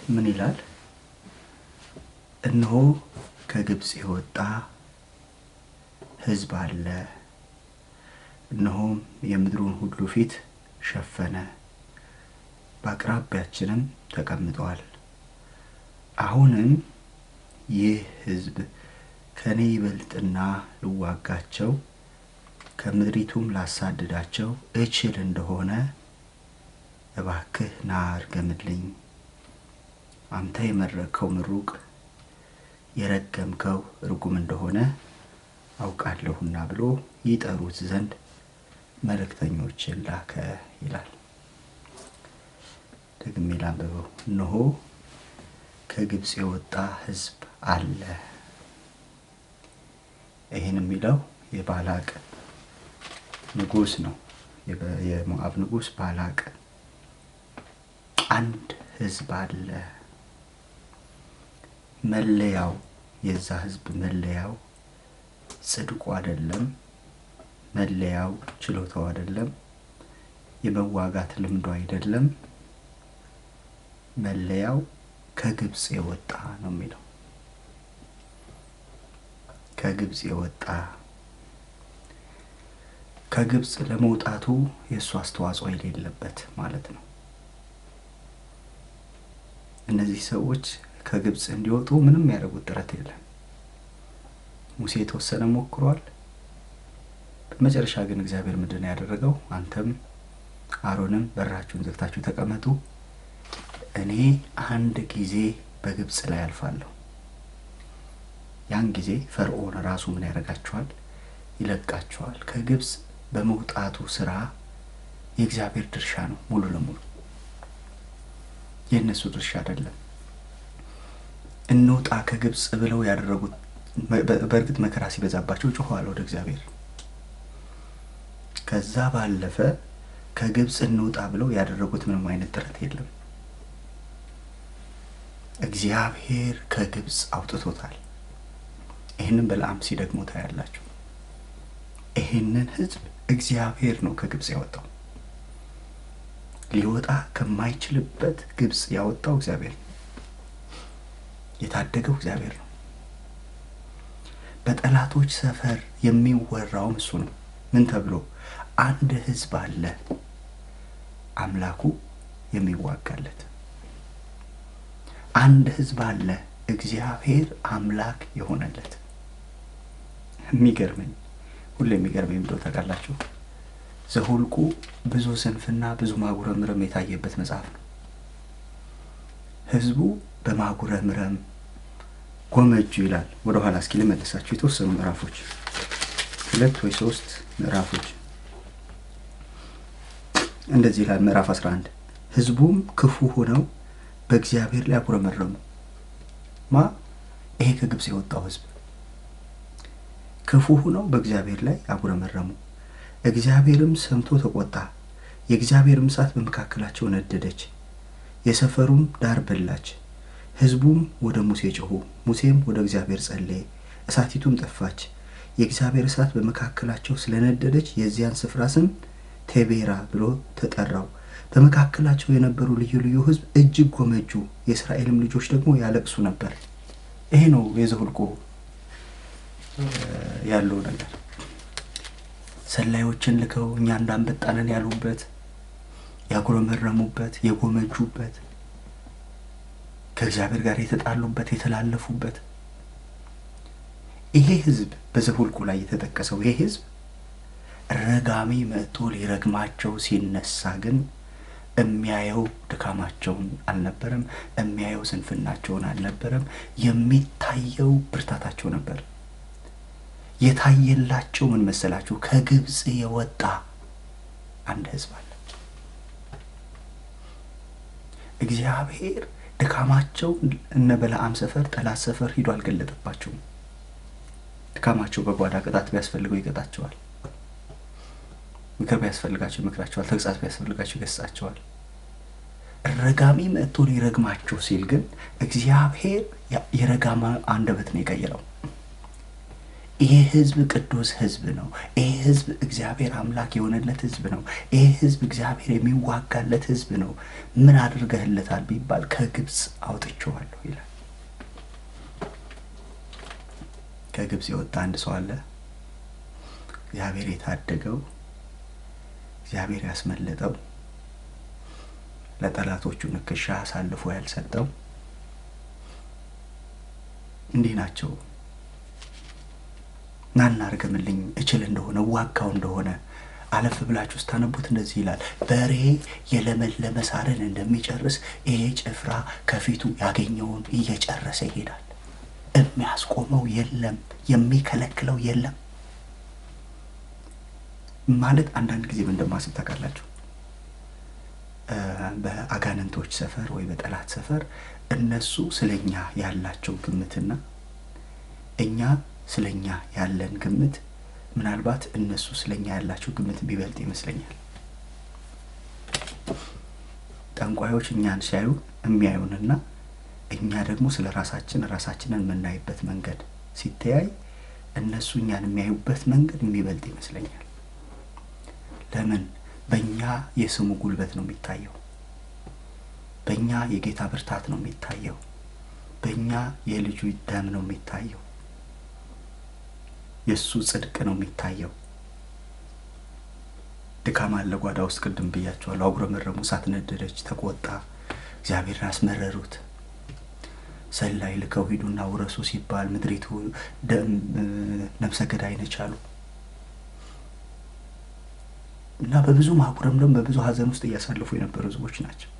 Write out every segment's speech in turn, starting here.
ምን ይላል? እነሆ ከግብጽ የወጣ ሕዝብ አለ፣ እነሆም የምድሩን ሁሉ ፊት ሸፈነ፣ በአቅራቢያችንም ተቀምጧል። አሁንም ይህ ሕዝብ ከኔ ይበልጥና ልዋጋቸው ከምድሪቱም ላሳድዳቸው እችል እንደሆነ እባክህ ና እርገምልኝ። አንተ የመረቅከው ምሩቅ የረገምከው ርጉም እንደሆነ አውቃለሁና ብሎ ይጠሩት ዘንድ መልእክተኞችን ላከ ይላል። ደግሜ ላንብበው። እነሆ ከግብጽ የወጣ ሕዝብ አለ። ይህን የሚለው የባላቅ ንጉስ ነው። የሞዓብ ንጉስ ባላቅ አንድ ሕዝብ አለ። መለያው የዛ ሕዝብ መለያው ጽድቁ አይደለም፣ መለያው ችሎታው አይደለም፣ የመዋጋት ልምዱ አይደለም። መለያው ከግብጽ የወጣ ነው የሚለው። ከግብጽ የወጣ ከግብጽ ለመውጣቱ የሱ አስተዋጽኦ የሌለበት ማለት ነው። እነዚህ ሰዎች ከግብጽ እንዲወጡ ምንም ያደረጉት ጥረት የለም። ሙሴ የተወሰነ ሞክሯል። በመጨረሻ ግን እግዚአብሔር ምንድን ነው ያደረገው? አንተም አሮንም በራችሁን ዘግታችሁ ተቀመጡ፣ እኔ አንድ ጊዜ በግብጽ ላይ አልፋለሁ። ያን ጊዜ ፈርዖን ራሱ ምን ያደርጋቸዋል? ይለቃቸዋል። ከግብጽ በመውጣቱ ስራ የእግዚአብሔር ድርሻ ነው ሙሉ ለሙሉ፣ የነሱ ድርሻ አይደለም። እንውጣ ከግብጽ ብለው ያደረጉት በእርግጥ መከራ ሲበዛባቸው ጮኸዋል ወደ እግዚአብሔር። ከዛ ባለፈ ከግብጽ እንውጣ ብለው ያደረጉት ምንም አይነት ጥረት የለም። እግዚአብሔር ከግብጽ አውጥቶታል። ይሄንን በለዓም ሲደግሞ ታያላችሁ። ይሄንን ሕዝብ እግዚአብሔር ነው ከግብጽ ያወጣው። ሊወጣ ከማይችልበት ግብጽ ያወጣው እግዚአብሔር ነው። የታደገው እግዚአብሔር ነው። በጠላቶች ሰፈር የሚወራው እሱ ነው። ምን ተብሎ? አንድ ሕዝብ አለ አምላኩ የሚዋጋለት። አንድ ሕዝብ አለ እግዚአብሔር አምላክ የሆነለት። የሚገርመኝ ሁሉ የሚገርመኝ እንደው ታውቃላችሁ፣ ዘሁልቁ ብዙ ስንፍና ብዙ ማጉረምረም የታየበት መጽሐፍ ነው። ሕዝቡ በማጉረምረም ጎመጁ ይላል። ወደ ኋላ እስኪ ልመልሳችሁ የተወሰኑ ምዕራፎች 2 ወይ 3 ምዕራፎች እንደዚህ ይላል። ምዕራፍ 11 ሕዝቡም ክፉ ሆነው በእግዚአብሔር ላይ አጉረመረሙ። ይሄ ከግብጽ የወጣው ሕዝብ ክፉ ሆነው በእግዚአብሔር ላይ አጉረመረሙ። እግዚአብሔርም ሰምቶ ተቆጣ፣ የእግዚአብሔርም እሳት በመካከላቸው ነደደች፣ የሰፈሩም ዳር በላች። ሕዝቡም ወደ ሙሴ ጮኹ፣ ሙሴም ወደ እግዚአብሔር ጸለየ፣ እሳቲቱም ጠፋች። የእግዚአብሔር እሳት በመካከላቸው ስለነደደች የዚያን ስፍራ ስም ቴቤራ ብሎ ተጠራው። በመካከላቸው የነበሩ ልዩ ልዩ ሕዝብ እጅግ ጎመጁ፣ የእስራኤልም ልጆች ደግሞ ያለቅሱ ነበር። ይሄ ነው የዘሁልቁ ያለው ነገር። ሰላዮችን ልከው እኛ እንዳንበጣነን ያሉበት፣ ያጉረመረሙበት፣ የጎመጁበት፣ ከእግዚአብሔር ጋር የተጣሉበት፣ የተላለፉበት ይሄ ሕዝብ በዘሁልቁ ላይ የተጠቀሰው ይሄ ሕዝብ ረጋሚ መጥቶ ሊረግማቸው ሲነሳ ግን የሚያየው ድካማቸውን አልነበረም፣ የሚያየው ስንፍናቸውን አልነበረም። የሚታየው ብርታታቸው ነበር። የታየላቸው ምን መሰላችሁ? ከግብጽ የወጣ አንድ ሕዝብ አለ። እግዚአብሔር ድካማቸው እነ በለዓም ሰፈር ጠላት ሰፈር ሂዶ አልገለጠባቸውም። ድካማቸው በጓዳ ቅጣት ቢያስፈልገው ይቀጣቸዋል። ምክር ቢያስፈልጋቸው ይመክራቸዋል። ተግሳጽ ቢያስፈልጋቸው ይገስጻቸዋል። ረጋሚ መጥቶ ሊረግማቸው ሲል ግን እግዚአብሔር የረጋማ አንደበት ነው የቀየረው። ይሄ ህዝብ ቅዱስ ህዝብ ነው። ይሄ ህዝብ እግዚአብሔር አምላክ የሆነለት ህዝብ ነው። ይሄ ህዝብ እግዚአብሔር የሚዋጋለት ህዝብ ነው። ምን አድርገህለታል ቢባል ከግብጽ አውጥቼዋለሁ ይላል። ከግብጽ የወጣ አንድ ሰው አለ። እግዚአብሔር የታደገው፣ እግዚአብሔር ያስመለጠው፣ ለጠላቶቹ ንክሻ አሳልፎ ያልሰጠው። እንዲህ ናቸው። ናና አርገምልኝ እችል እንደሆነ ዋጋው እንደሆነ አለፍ ብላችሁ ስታነቡት እንደዚህ ይላል። በሬ የለመለመ ሳርን እንደሚጨርስ ይሄ ጭፍራ ከፊቱ ያገኘውን እየጨረሰ ይሄዳል። የሚያስቆመው የለም፣ የሚከለክለው የለም። ማለት አንዳንድ ጊዜ ምን እንደማስብ ታውቃላችሁ? በአጋንንቶች ሰፈር ወይ በጠላት ሰፈር እነሱ ስለኛ ያላቸው ግምትና እኛ ስለኛ ያለን ግምት ምናልባት እነሱ ስለኛ ያላቸው ግምት ቢበልጥ ይመስለኛል። ጠንቋዮች እኛን ሲያዩ የሚያዩንና እኛ ደግሞ ስለ ራሳችንን የምናይበት መንገድ ሲተያይ እነሱ እኛን የሚያዩበት መንገድ የሚበልጥ ይመስለኛል። ለምን? በእኛ የስሙ ጉልበት ነው የሚታየው። በእኛ የጌታ ብርታት ነው የሚታየው። በእኛ የልጁ ደም ነው የሚታየው። የሱ ጽድቅ ነው የሚታየው። ድካም አለ ጓዳ ውስጥ። ቅድም ብያቸዋለሁ። አጉረመረሙ፣ እሳት ነደደች፣ ተቆጣ፣ እግዚአብሔርን አስመረሩት። ሰላይ ልከው ሂዱና ውረሱ ሲባል ምድሪቱ ነፍሰ ገዳይ ነች አሉ እና በብዙ ማጉረምረም በብዙ ሀዘን ውስጥ እያሳለፉ የነበሩ ህዝቦች ናቸው።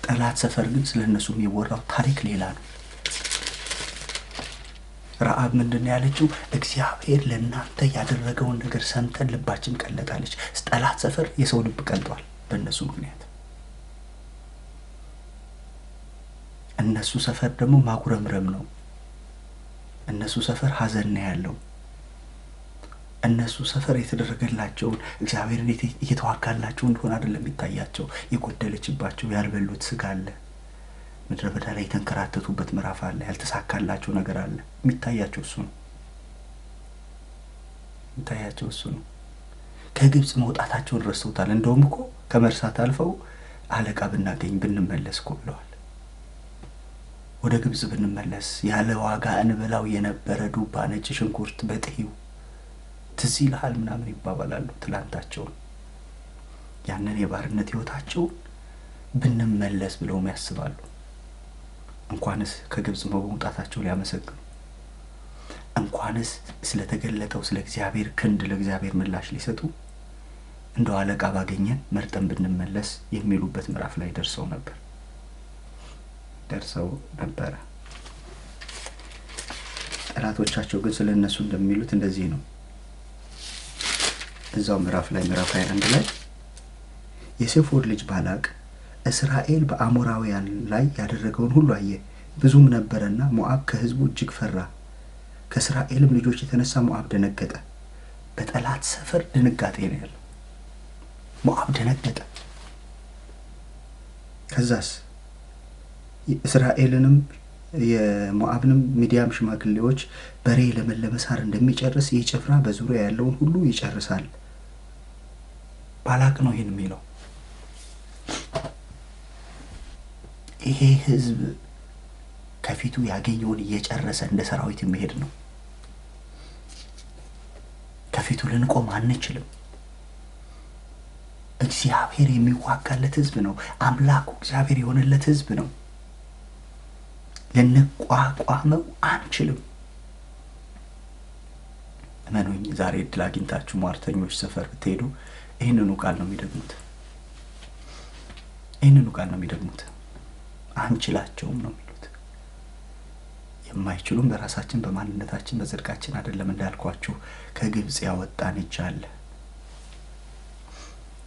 ጠላት ሰፈር ግን ስለነሱ የሚወራው ታሪክ ሌላ ነው። ረዓብ ምንድነው ያለችው? እግዚአብሔር ለእናንተ ያደረገውን ነገር ሰምተን ልባችን ቀለጣለች። ጠላት ሰፈር የሰው ልብ ቀልጧል በእነሱ ምክንያት። እነሱ ሰፈር ደግሞ ማጉረምረም ነው። እነሱ ሰፈር ሀዘን ነው ያለው። እነሱ ሰፈር የተደረገላቸውን እግዚአብሔርን እየተዋጋላቸው እንደሆነ አይደለም የሚታያቸው። የጎደለችባቸው ያልበሉት ስጋ አለ። ምድረ በዳ ላይ የተንከራተቱበት ምዕራፍ አለ። ያልተሳካላቸው ነገር አለ። የሚታያቸው እሱ ነው። ከግብጽ መውጣታቸውን ረስተውታል። እንደውም እኮ ከመርሳት አልፈው አለቃ ብናገኝ ብንመለስ እኮ ብለዋል። ወደ ግብጽ ብንመለስ ያለ ዋጋ እንበላው የነበረ ዱባ፣ ነጭ ሽንኩርት በጥሂው ትዝ ይልሃል ምናምን ይባባላሉ። ትላንታቸውን ያንን የባርነት ህይወታቸውን ብንመለስ ብለውም ያስባሉ። እንኳንስ ከግብጽ መውጣታቸው ሊያመሰግኑ፣ እንኳንስ ስለተገለጠው ስለ እግዚአብሔር ክንድ ለእግዚአብሔር ምላሽ ሊሰጡ እንደው አለቃ ባገኘን መርጠን ብንመለስ የሚሉበት ምዕራፍ ላይ ደርሰው ነበር። ጠላቶቻቸው ግን ስለነሱ እንደሚሉት እንደዚህ ነው። እዛው ምዕራፍ 21 ላይ የሴፎር ልጅ ባላቅ እስራኤል በአሞራውያን ላይ ያደረገውን ሁሉ አየ፣ ብዙም ነበርና ሞዓብ ከህዝቡ እጅግ ፈራ። ከእስራኤልም ልጆች የተነሳ ሞዓብ ደነገጠ። በጠላት ሰፈር ድንጋጤ ነው ያለው። ሞዓብ ደነገጠ። ከዛስ እስራኤልንም የሞዓብንም ሚዲያም ሽማግሌዎች በሬ ለመለመ ሳር እንደሚጨርስ ይጨፍራ በዙሪያ ያለውን ሁሉ ይጨርሳል። ባላቅ ነው ይሄን የሚለው። ይሄ ህዝብ ከፊቱ ያገኘውን እየጨረሰ እንደ ሰራዊት የሚሄድ ነው። ከፊቱ ልንቆም አንችልም። እግዚአብሔር የሚዋጋለት ህዝብ ነው። አምላኩ እግዚአብሔር የሆነለት ህዝብ ነው። ልንቋቋመው አንችልም። እመኑኝ፣ ዛሬ እድል አግኝታችሁ ሟርተኞች ሰፈር ብትሄዱ ይህንኑ ቃል ነው የሚደግሙት። አንችላቸውም ነው የሚሉት። የማይችሉም በራሳችን በማንነታችን በጽድቃችን አይደለም። እንዳልኳችሁ ከግብጽ ያወጣን እጅ አለ፣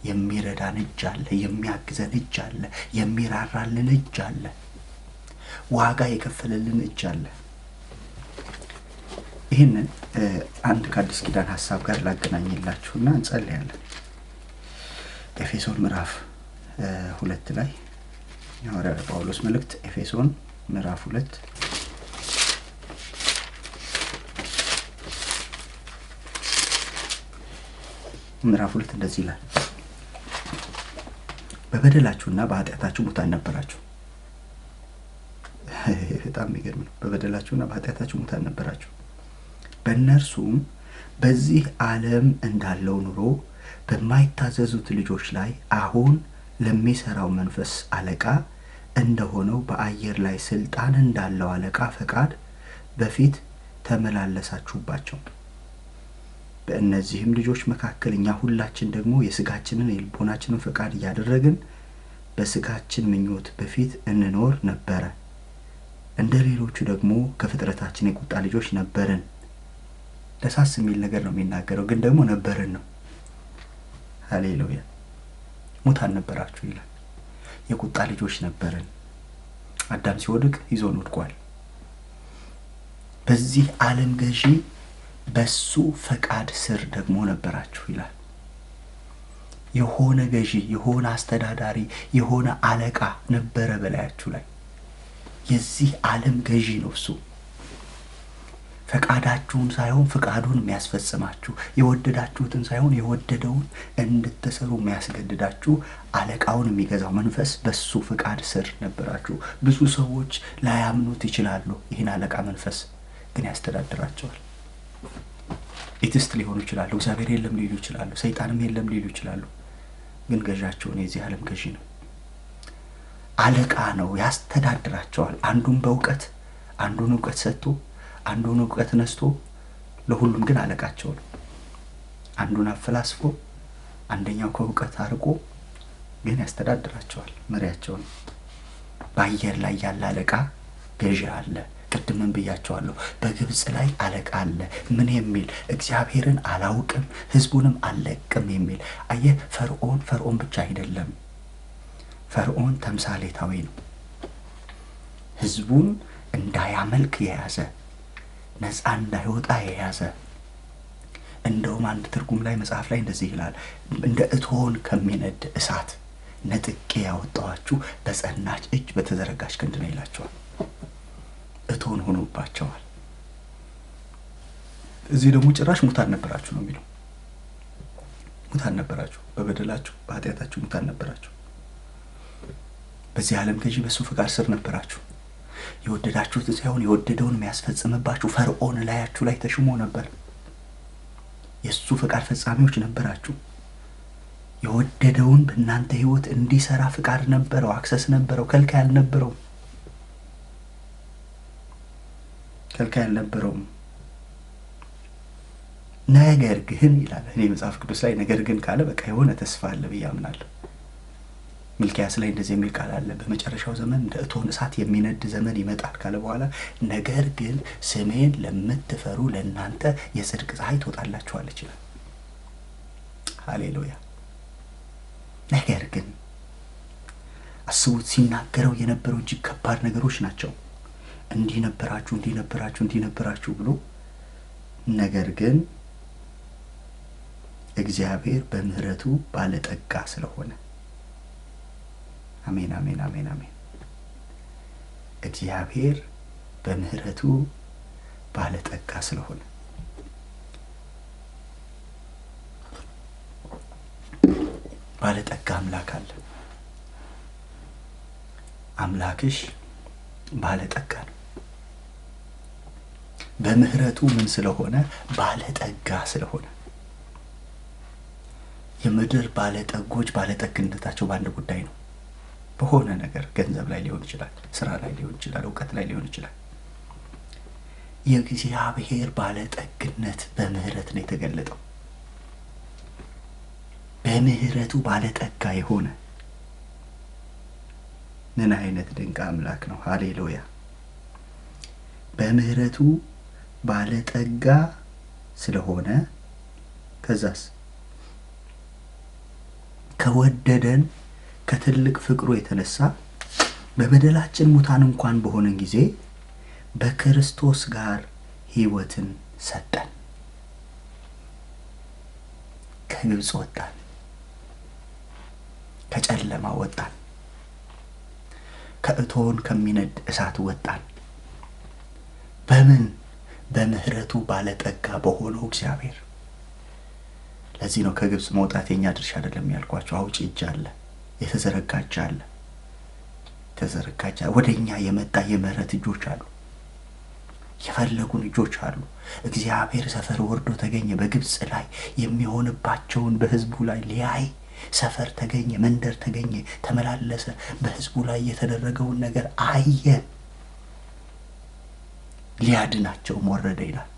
የሚረዳን እጅ አለ፣ የሚያግዘን እጅ አለ፣ የሚራራልን እጅ አለ፣ ዋጋ የከፈለልን እጅ አለ። ይህንን አንድ ከአዲስ ኪዳን ሐሳብ ጋር ላገናኝላችሁና እንጸልያለን። ኤፌሶን ምዕራፍ 2 ላይ የሐዋርያው ጳውሎስ መልእክት ኤፌሶን ምዕራፍ 2 ምዕራፍ 2 እንደዚህ ይላል፣ በበደላችሁና በኃጢአታችሁ ሙታን ነበራችሁ። በጣም የሚገርም ነው። በበደላችሁና በኃጢአታችሁ ሙታን ነበራችሁ፣ በእነርሱም በዚህ ዓለም እንዳለው ኑሮ በማይታዘዙት ልጆች ላይ አሁን ለሚሰራው መንፈስ አለቃ እንደሆነው በአየር ላይ ስልጣን እንዳለው አለቃ ፈቃድ በፊት ተመላለሳችሁባቸው። በእነዚህም ልጆች መካከል እኛ ሁላችን ደግሞ የሥጋችንን የልቦናችንን ፈቃድ እያደረግን በሥጋችን ምኞት በፊት እንኖር ነበረ። እንደ ሌሎቹ ደግሞ ከፍጥረታችን የቁጣ ልጆች ነበርን። ደሳስ የሚል ነገር ነው የሚናገረው፣ ግን ደግሞ ነበርን ነው። ሃሌሉያ። ሙታን ነበራችሁ ይላል። የቁጣ ልጆች ነበርን። አዳም ሲወድቅ ይዞን ወድቋል። በዚህ ዓለም ገዢ በሱ ፈቃድ ስር ደግሞ ነበራችሁ ይላል። የሆነ ገዢ፣ የሆነ አስተዳዳሪ፣ የሆነ አለቃ ነበረ በላያችሁ ላይ። የዚህ ዓለም ገዢ ነው እሱ። ፈቃዳችሁን ሳይሆን ፈቃዱን የሚያስፈጽማችሁ፣ የወደዳችሁትን ሳይሆን የወደደውን እንድትሰሩ የሚያስገድዳችሁ አለቃውን የሚገዛው መንፈስ በሱ ፈቃድ ስር ነበራችሁ። ብዙ ሰዎች ላያምኑት ይችላሉ። ይህን አለቃ መንፈስ ግን ያስተዳድራቸዋል። ኢትስት ሊሆኑ ይችላሉ፣ እግዚአብሔር የለም ሊሉ ይችላሉ፣ ሰይጣንም የለም ሊሉ ይችላሉ። ግን ገዣቸው ነው፣ የዚህ ዓለም ገዢ ነው፣ አለቃ ነው፣ ያስተዳድራቸዋል። አንዱን በእውቀት አንዱን እውቀት ሰጥቶ አንዱን እውቀት ነስቶ ለሁሉም ግን አለቃቸው ነው። አንዱን አፈላስፎ አንደኛው ከእውቀት አርቆ ግን ያስተዳድራቸዋል፣ መሪያቸው ነው። በአየር ላይ ያለ አለቃ ገዢ አለ። ቅድምም ብያቸዋለሁ፣ በግብጽ ላይ አለቃ አለ። ምን የሚል? እግዚአብሔርን አላውቅም ሕዝቡንም አልለቅም የሚል። አየህ፣ ፈርዖን ብቻ አይደለም። ፈርዖን ተምሳሌታዊ ነው። ሕዝቡን እንዳያመልክ የያዘ፣ ነፃ እንዳይወጣ የያዘ። እንደውም አንድ ትርጉም ላይ መጽሐፍ ላይ እንደዚህ ይላል፣ እንደ እቶን ከሚነድ እሳት ነጥቄ ያወጣኋችሁ በጸናች እጅ በተዘረጋች ክንድ ነው ይላቸዋል። እቶን ሆኖባቸዋል። እዚህ ደግሞ ጭራሽ ሙታን ነበራችሁ ነው የሚለው። ሙታን ነበራችሁ፣ በበደላችሁ በኃጢአታችሁ ሙታን ነበራችሁ። በዚህ ዓለም ገዢ በሱ ፈቃድ ስር ነበራችሁ። የወደዳችሁትን ሳይሆን የወደደውን የሚያስፈጽምባችሁ ፈርዖን ላያችሁ ላይ ተሽሞ ነበር። የሱ ፈቃድ ፈጻሚዎች ነበራችሁ። የወደደውን በእናንተ ህይወት እንዲሰራ ፈቃድ ነበረው፣ አክሰስ ነበረው፣ ከልካይ አልነበረውም። ነገር ግን ይላል። እኔ መጽሐፍ ቅዱስ ላይ ነገር ግን ካለ በቃ የሆነ ተስፋ አለ ብዬ አምናለሁ። ሚልክያስ ላይ እንደዚህ የሚል ቃል አለ፣ በመጨረሻው ዘመን እንደ እቶን እሳት የሚነድ ዘመን ይመጣል ካለ በኋላ ነገር ግን ስሜን ለምትፈሩ ለእናንተ የጽድቅ ፀሐይ ትወጣላችኋለች ይላል። ሃሌሉያ። ነገር ግን አስቡት፣ ሲናገረው የነበረው እጅግ ከባድ ነገሮች ናቸው። እንዲህ ነበራችሁ ብሎ ነገር ግን እግዚአብሔር በምህረቱ ባለጠጋ ስለሆነ፣ አሜን አሜን አሜን አሜን። እግዚአብሔር በምህረቱ ባለጠጋ ስለሆነ ባለጠጋ አምላክ አለ። አምላክሽ ባለጠጋ ነው። በምህረቱ ምን ስለሆነ? ባለጠጋ ስለሆነ። የምድር ባለጠጎች ባለጠግነታቸው በአንድ ጉዳይ ነው። በሆነ ነገር ገንዘብ ላይ ሊሆን ይችላል፣ ስራ ላይ ሊሆን ይችላል፣ እውቀት ላይ ሊሆን ይችላል። የእግዚአብሔር ባለጠግነት በምህረት ነው የተገለጠው። በምህረቱ ባለጠጋ የሆነ ምን አይነት ድንቅ አምላክ ነው! ሃሌሉያ። በምህረቱ ባለጠጋ ስለሆነ ከዛስ ከወደደን ከትልቅ ፍቅሩ የተነሳ በበደላችን ሙታን እንኳን በሆነን ጊዜ በክርስቶስ ጋር ሕይወትን ሰጠን። ከግብጽ ወጣን፣ ከጨለማ ወጣን፣ ከእቶን ከሚነድ እሳት ወጣን። በምን? በምህረቱ ባለጠጋ በሆነው እግዚአብሔር። ለዚህ ነው ከግብጽ መውጣት የኛ ድርሻ አይደለም ያልኳችሁ። አውጪ እጅ አለ፣ የተዘረጋ እጅ አለ። ተዘረጋጃ ወደኛ የመጣ የምህረት እጆች አሉ፣ የፈለጉን እጆች አሉ። እግዚአብሔር ሰፈር ወርዶ ተገኘ በግብጽ ላይ የሚሆንባቸውን በህዝቡ ላይ ሊያይ ሰፈር ተገኘ፣ መንደር ተገኘ፣ ተመላለሰ። በህዝቡ ላይ የተደረገውን ነገር አየ። ሊያድናቸው ወረደ ይላል።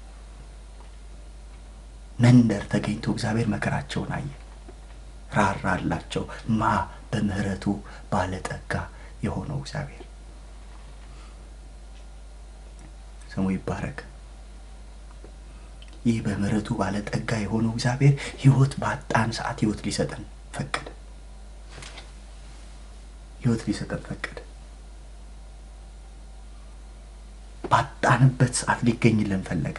መንደር ተገኝቶ እግዚአብሔር መከራቸውን አየ፣ ራራላቸው። ማ በምህረቱ ባለጠጋ የሆነው እግዚአብሔር ስሙ ይባረክ። ይህ በምህረቱ ባለጠጋ የሆነው እግዚአብሔር ህይወት ባጣን ሰዓት ህይወት ሊሰጠን ፈቀደ። ህይወት ሊሰጠን ፈቀደ። ባጣንበት ሰዓት ሊገኝልን ፈለገ።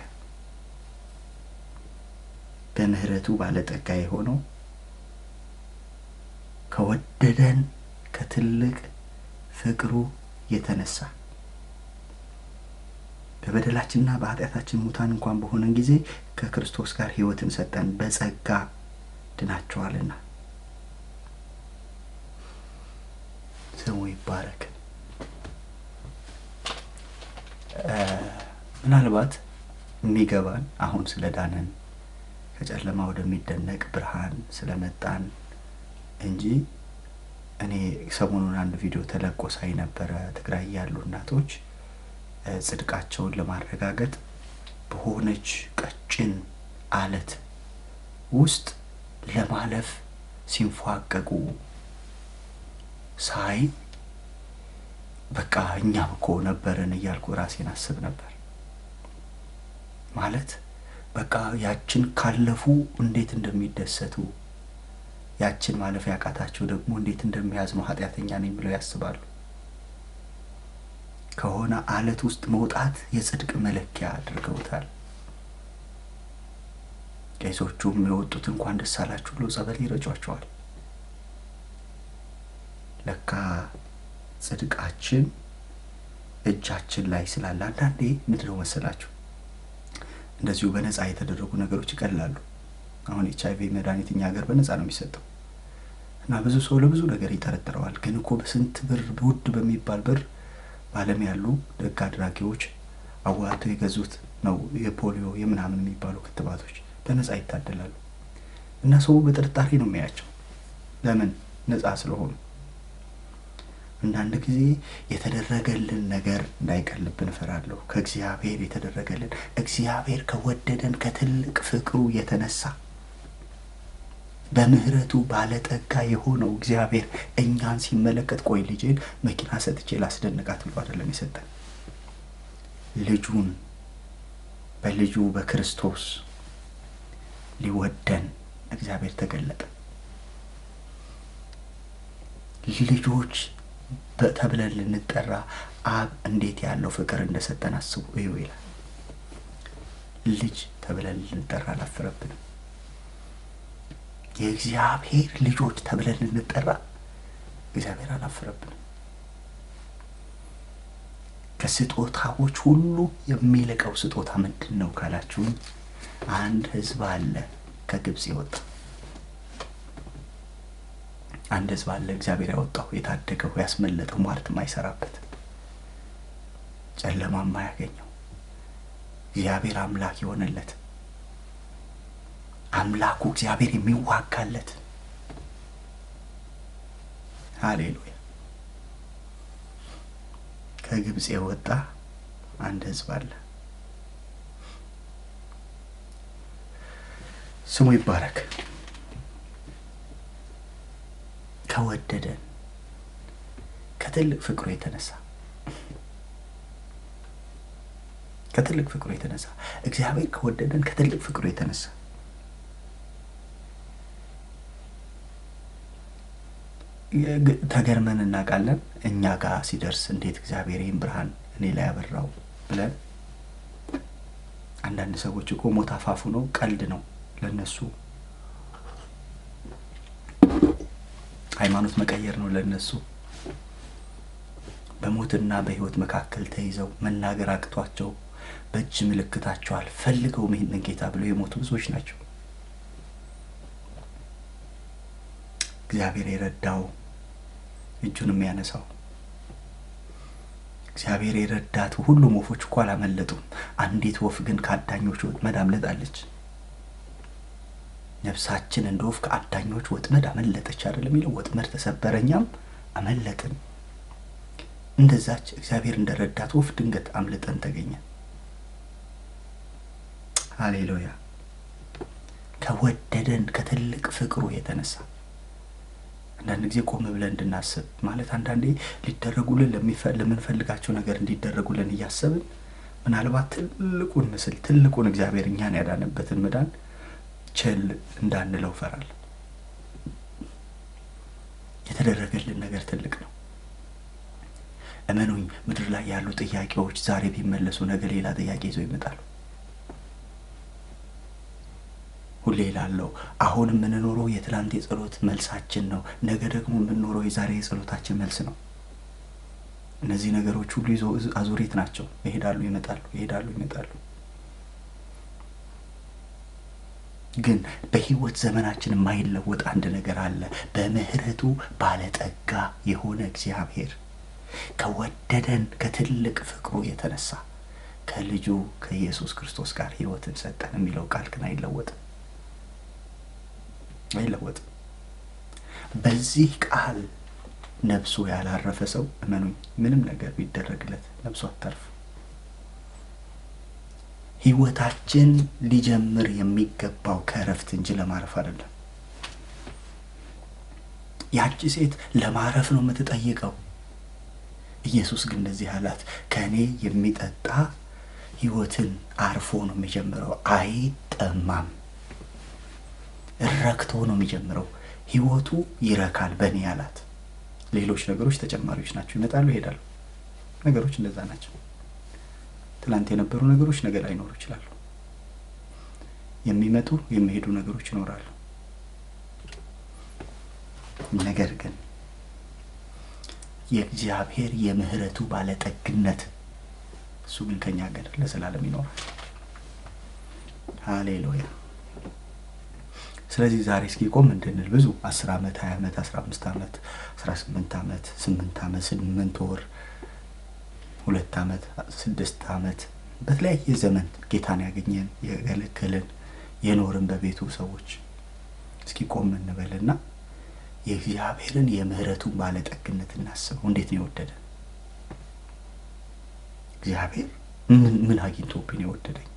በምህረቱ ባለጠጋ የሆነው ከወደደን ከትልቅ ፍቅሩ የተነሳ በበደላችንና በኃጢአታችን ሙታን እንኳን በሆነን ጊዜ ከክርስቶስ ጋር ህይወትን ሰጠን፣ በጸጋ ድናችኋልና። ስሙ ይባረክ። ምናልባት የሚገባን አሁን ስለዳነን ከጨለማ ወደሚደነቅ ብርሃን ስለመጣን እንጂ እኔ ሰሞኑን አንድ ቪዲዮ ተለቆ ሳይ ነበር። ትግራይ ያሉ እናቶች ጽድቃቸውን ለማረጋገጥ በሆነች ቀጭን አለት ውስጥ ለማለፍ ሲንፏቀቁ ሳይ በቃ እኛም እኮ ነበርን እያልኩ ራሴን አስብ ነበር። ማለት በቃ ያችን ካለፉ እንዴት እንደሚደሰቱ፣ ያችን ማለፍ ያቃታቸው ደግሞ እንዴት እንደሚያዝኑ ኃጢአተኛ ነኝ ብለው ያስባሉ። ከሆነ አለት ውስጥ መውጣት የጽድቅ መለኪያ አድርገውታል። ቄሶቹም የወጡት እንኳን ደስ አላችሁ ብለው ጸበል ይረጯቸዋል። ለካ ጽድቃችን እጃችን ላይ ስላለ አንዳንዴ ምንድነው መሰላችሁ እንደዚሁ በነፃ የተደረጉ ነገሮች ይቀላሉ። አሁን HIV መድኃኒት እኛ ሀገር በነፃ ነው የሚሰጠው እና ብዙ ሰው ለብዙ ነገር ይጠረጥረዋል። ግን እኮ በስንት ብር ውድ በሚባል ብር በዓለም ያሉ ደግ አድራጊዎች አዋጥተው የገዙት ነው የፖሊዮ የምናምን የሚባሉ ክትባቶች በነፃ ይታደላሉ። እና ሰው በጥርጣሬ ነው የሚያያቸው። ለምን? ነፃ ስለሆኑ። አንዳንድ ጊዜ የተደረገልን ነገር እንዳይቀልብን እፈራለሁ። ከእግዚአብሔር የተደረገልን እግዚአብሔር ከወደደን ከትልቅ ፍቅሩ የተነሳ በምህረቱ ባለጠጋ የሆነው እግዚአብሔር እኛን ሲመለከት ቆይ ልጄን መኪና ሰጥቼ ላስደንቃት ብሎ አይደለም የሰጠን። ልጁን በልጁ በክርስቶስ ሊወደን እግዚአብሔር ተገለጠ። ልጆች ተብለን ልንጠራ አብ እንዴት ያለው ፍቅር እንደሰጠን አስቡ እዩ ይላል። ልጅ ተብለን ልንጠራ አላፈረብንም። የእግዚአብሔር ልጆች ተብለን ልንጠራ እግዚአብሔር አላፈረብንም። ከስጦታዎች ሁሉ የሚልቀው ስጦታ ምንድነው ካላችሁ አንድ ህዝብ አለ ከግብጽ የወጣ አንድ ህዝብ አለ እግዚአብሔር ያወጣው የታደገው ያስመለጠው ማለት ማይሰራበት ጨለማ ማያገኘው እግዚአብሔር አምላክ የሆነለት አምላኩ እግዚአብሔር የሚዋጋለት ሃሌሉያ ከግብጽ የወጣ አንድ ህዝብ አለ። ስሙ ይባረክ። ከወደደን ከትልቅ ፍቅሩ የተነሳ እግዚአብሔር ከወደደን ከትልቅ ፍቅሩ የተነሳ ተገርመን እናቃለን። እኛ ጋር ሲደርስ እንዴት እግዚአብሔር ይህን ብርሃን እኔ ላይ ያበራው ብለን አንዳንድ ሰዎች እኮ ሞት አፋፉ ነው፣ ቀልድ ነው ለነሱ፣ ሃይማኖት መቀየር ነው ለነሱ። በሞትና በህይወት መካከል ተይዘው መናገር አቅቷቸው በእጅ ምልክታቸው አልፈልገው ይህንን ጌታ ብለው የሞቱ ብዙዎች ናቸው። እግዚአብሔር የረዳው እጁን የሚያነሳው። እግዚአብሔር የረዳት ሁሉም ወፎች እኮ አላመለጡም። አንዲት ወፍ ግን ከአዳኞች ወጥመድ አምልጣለች። ነፍሳችን እንደ ወፍ ከአዳኞች ወጥመድ አመለጠች አይደለም የሚለው? ወጥመድ ተሰበረ፣ እኛም አመለጥን። እንደዛች እግዚአብሔር እንደረዳት ወፍ ድንገት አምልጠን ተገኘን። ሃሌሉያ! ከወደደን ከትልቅ ፍቅሩ የተነሳ አንዳንድ ጊዜ ቆም ብለን እንድናስብ ማለት አንዳንዴ ሊደረጉልን ለምንፈልጋቸው ነገር እንዲደረጉልን እያሰብን ምናልባት ትልቁን ምስል ትልቁን እግዚአብሔር እኛን ያዳነበትን መዳን ቸል እንዳንለው ፈራል። የተደረገልን ነገር ትልቅ ነው። እመኑኝ፣ ምድር ላይ ያሉ ጥያቄዎች ዛሬ ቢመለሱ ነገ ሌላ ጥያቄ ይዘው ይመጣሉ። ሁሌ እላለሁ አሁን የምንኖረው የትላንት የጸሎት መልሳችን ነው። ነገ ደግሞ የምንኖረው የዛሬ የጸሎታችን መልስ ነው። እነዚህ ነገሮች ሁሉ አዙሪት ናቸው። ይሄዳሉ ይመጣሉ፣ ይሄዳሉ ይመጣሉ። ግን በህይወት ዘመናችን የማይለወጥ አንድ ነገር አለ። በምህረቱ ባለጠጋ የሆነ እግዚአብሔር ከወደደን ከትልቅ ፍቅሩ የተነሳ ከልጁ ከኢየሱስ ክርስቶስ ጋር ህይወትን ሰጠን የሚለው ቃል ግን አይለወጥም። በዚህ ቃል ነፍሱ ያላረፈ ሰው እመኑኝ ምንም ነገር ቢደረግለት ነፍሱ አታርፍ። ህይወታችን ሊጀምር የሚገባው ከረፍት እንጂ ለማረፍ አይደለም። ያቺ ሴት ለማረፍ ነው የምትጠይቀው። ኢየሱስ ግን እንደዚህ አላት፣ ከኔ የሚጠጣ ህይወትን አርፎ ነው የሚጀምረው፣ አይጠማም። ረክቶ ነው የሚጀምረው፣ ህይወቱ ይረካል በእኔ አላት። ሌሎች ነገሮች ተጨማሪዎች ናቸው፣ ይመጣሉ ይሄዳሉ። ነገሮች እንደዛ ናቸው። ትላንት የነበሩ ነገሮች ነገ ላይኖሩ ይችላሉ። የሚመጡ የሚሄዱ ነገሮች ይኖራሉ። ነገር ግን የእግዚአብሔር የምህረቱ ባለጠግነት እሱ ግን ከኛ ጋር ለዘላለም ይኖራል። ሃሌሉያ! ስለዚህ ዛሬ እስኪ ቆም እንድንል ብዙ 10 ዓመት 20 ዓመት 15 ዓመት 18 ዓመት 8 ዓመት 8 ወር 2 ዓመት 6 ዓመት በተለያየ ዘመን ጌታን ያገኘን የገለገለን የኖርን በቤቱ ሰዎች እስኪ ቆም እንበልና የእግዚአብሔርን የምህረቱን ባለጠግነት እናስበው። እንዴት ነው የወደደን? እግዚአብሔር ምን አግኝቶብኝ የወደደኝ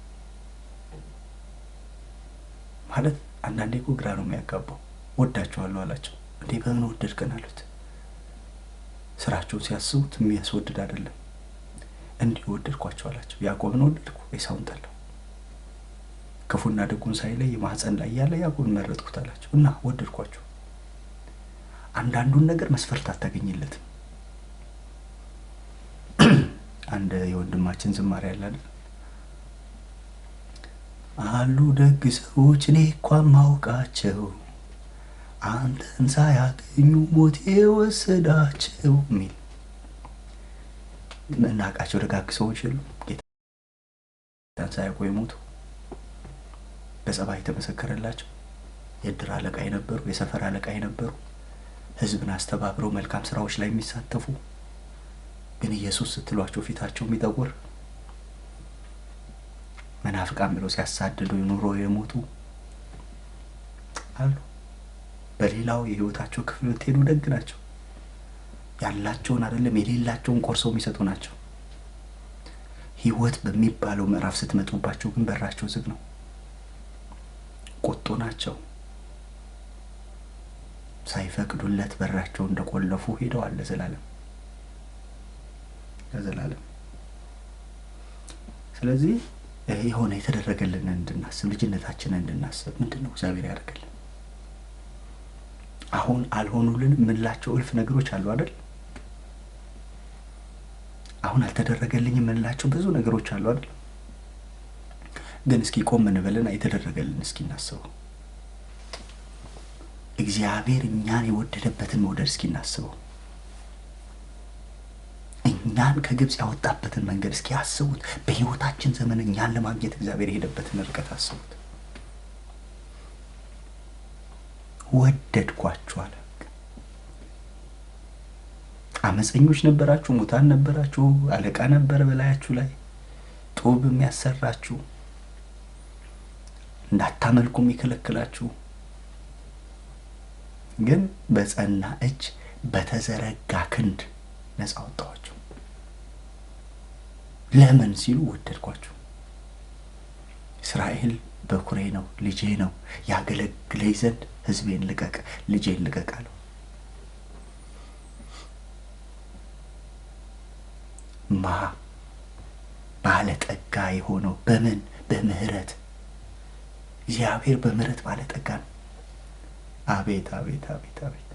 ማለት አንዳንዴ እኮ ግራ ነው የሚያጋባው። ወዳቸዋለሁ አላቸው። እንዴ በምን ወደድከን አሉት። ስራቸውን ሲያስቡት የሚያስወድድ አይደለም። እንዲሁ ወደድኳቸው አላቸው። ያዕቆብን ወደድኩ፣ ኤሳውን ጠላሁ። ክፉና ደጉን ሳይለይ ማህፀን ላይ ያለ ያዕቆብን መረጥኩት አላቸው እና ወደድኳቸው። አንዳንዱን ነገር መስፈርት አታገኝለትም። አንድ የወንድማችን ዝማሬ ያለን አሉ ደግ ሰዎች እኔ እንኳን ማውቃቸው አንተን ሳያገኙ ሞት የወሰዳቸው ሚል ምናቃቸው ደጋግ ሰዎች የሉ ጌታን ሳያውቁ የሞቱ በጸባይ የተመሰከረላቸው የድር አለቃ የነበሩ የሰፈር አለቃ የነበሩ ህዝብን አስተባብረው መልካም ስራዎች ላይ የሚሳተፉ ግን ኢየሱስ ስትሏቸው ፊታቸው የሚጠቁር መናፍቃን ብለው ሲያሳድዱ ኑሮ የሞቱ አሉ። በሌላው የህይወታቸው ክፍል ብትሄዱ ደግ ናቸው። ያላቸውን አይደለም የሌላቸውን ቆርሰው የሚሰጡ ናቸው። ህይወት በሚባለው ምዕራፍ ስትመጡባቸው ግን በራቸው ዝግ ነው። ቁጡ ናቸው። ሳይፈቅዱለት በራቸው እንደቆለፉ ሄደዋል ለዘላለም። ስለዚህ የሆነ የተደረገልን እንድናስብ ልጅነታችንን እንድናስብ ምንድነው እግዚአብሔር ያደረገልን? አሁን አልሆኑልን ምንላቸው እልፍ ነገሮች አሉ አይደል? አሁን አልተደረገልኝ ምንላቸው ብዙ ነገሮች አሉ አይደል? ግን እስኪ ቆም እንበልና የተደረገልን እስኪ እናስበው። እግዚአብሔር እኛን የወደደበትን መውደድ እስኪ እናስበው። እኛን ከግብጽ ያወጣበትን መንገድ እስኪ አስቡት። በህይወታችን ዘመን እኛን ለማግኘት እግዚአብሔር የሄደበትን ርቀት አስቡት። ወደድኳችሁ አለ። አመፀኞች ነበራችሁ፣ ሙታን ነበራችሁ፣ አለቃ ነበር በላያችሁ ላይ ጡብ የሚያሰራችሁ፣ እንዳታመልኩ የሚከለክላችሁ፣ ግን በጸና እጅ በተዘረጋ ክንድ ነፃ አወጣኋችሁ። ለምን ሲሉ ወደድኳችሁ። እስራኤል በኩሬ ነው፣ ልጄ ነው፣ ያገለግለኝ ዘንድ ሕዝቤን ልቀቅ፣ ልጄን ልቀቅ አለው። ባለጠጋ የሆነው በምን? በምህረት። እግዚአብሔር በምህረት ባለጠጋ ነው። አቤት አቤት አቤት አቤት!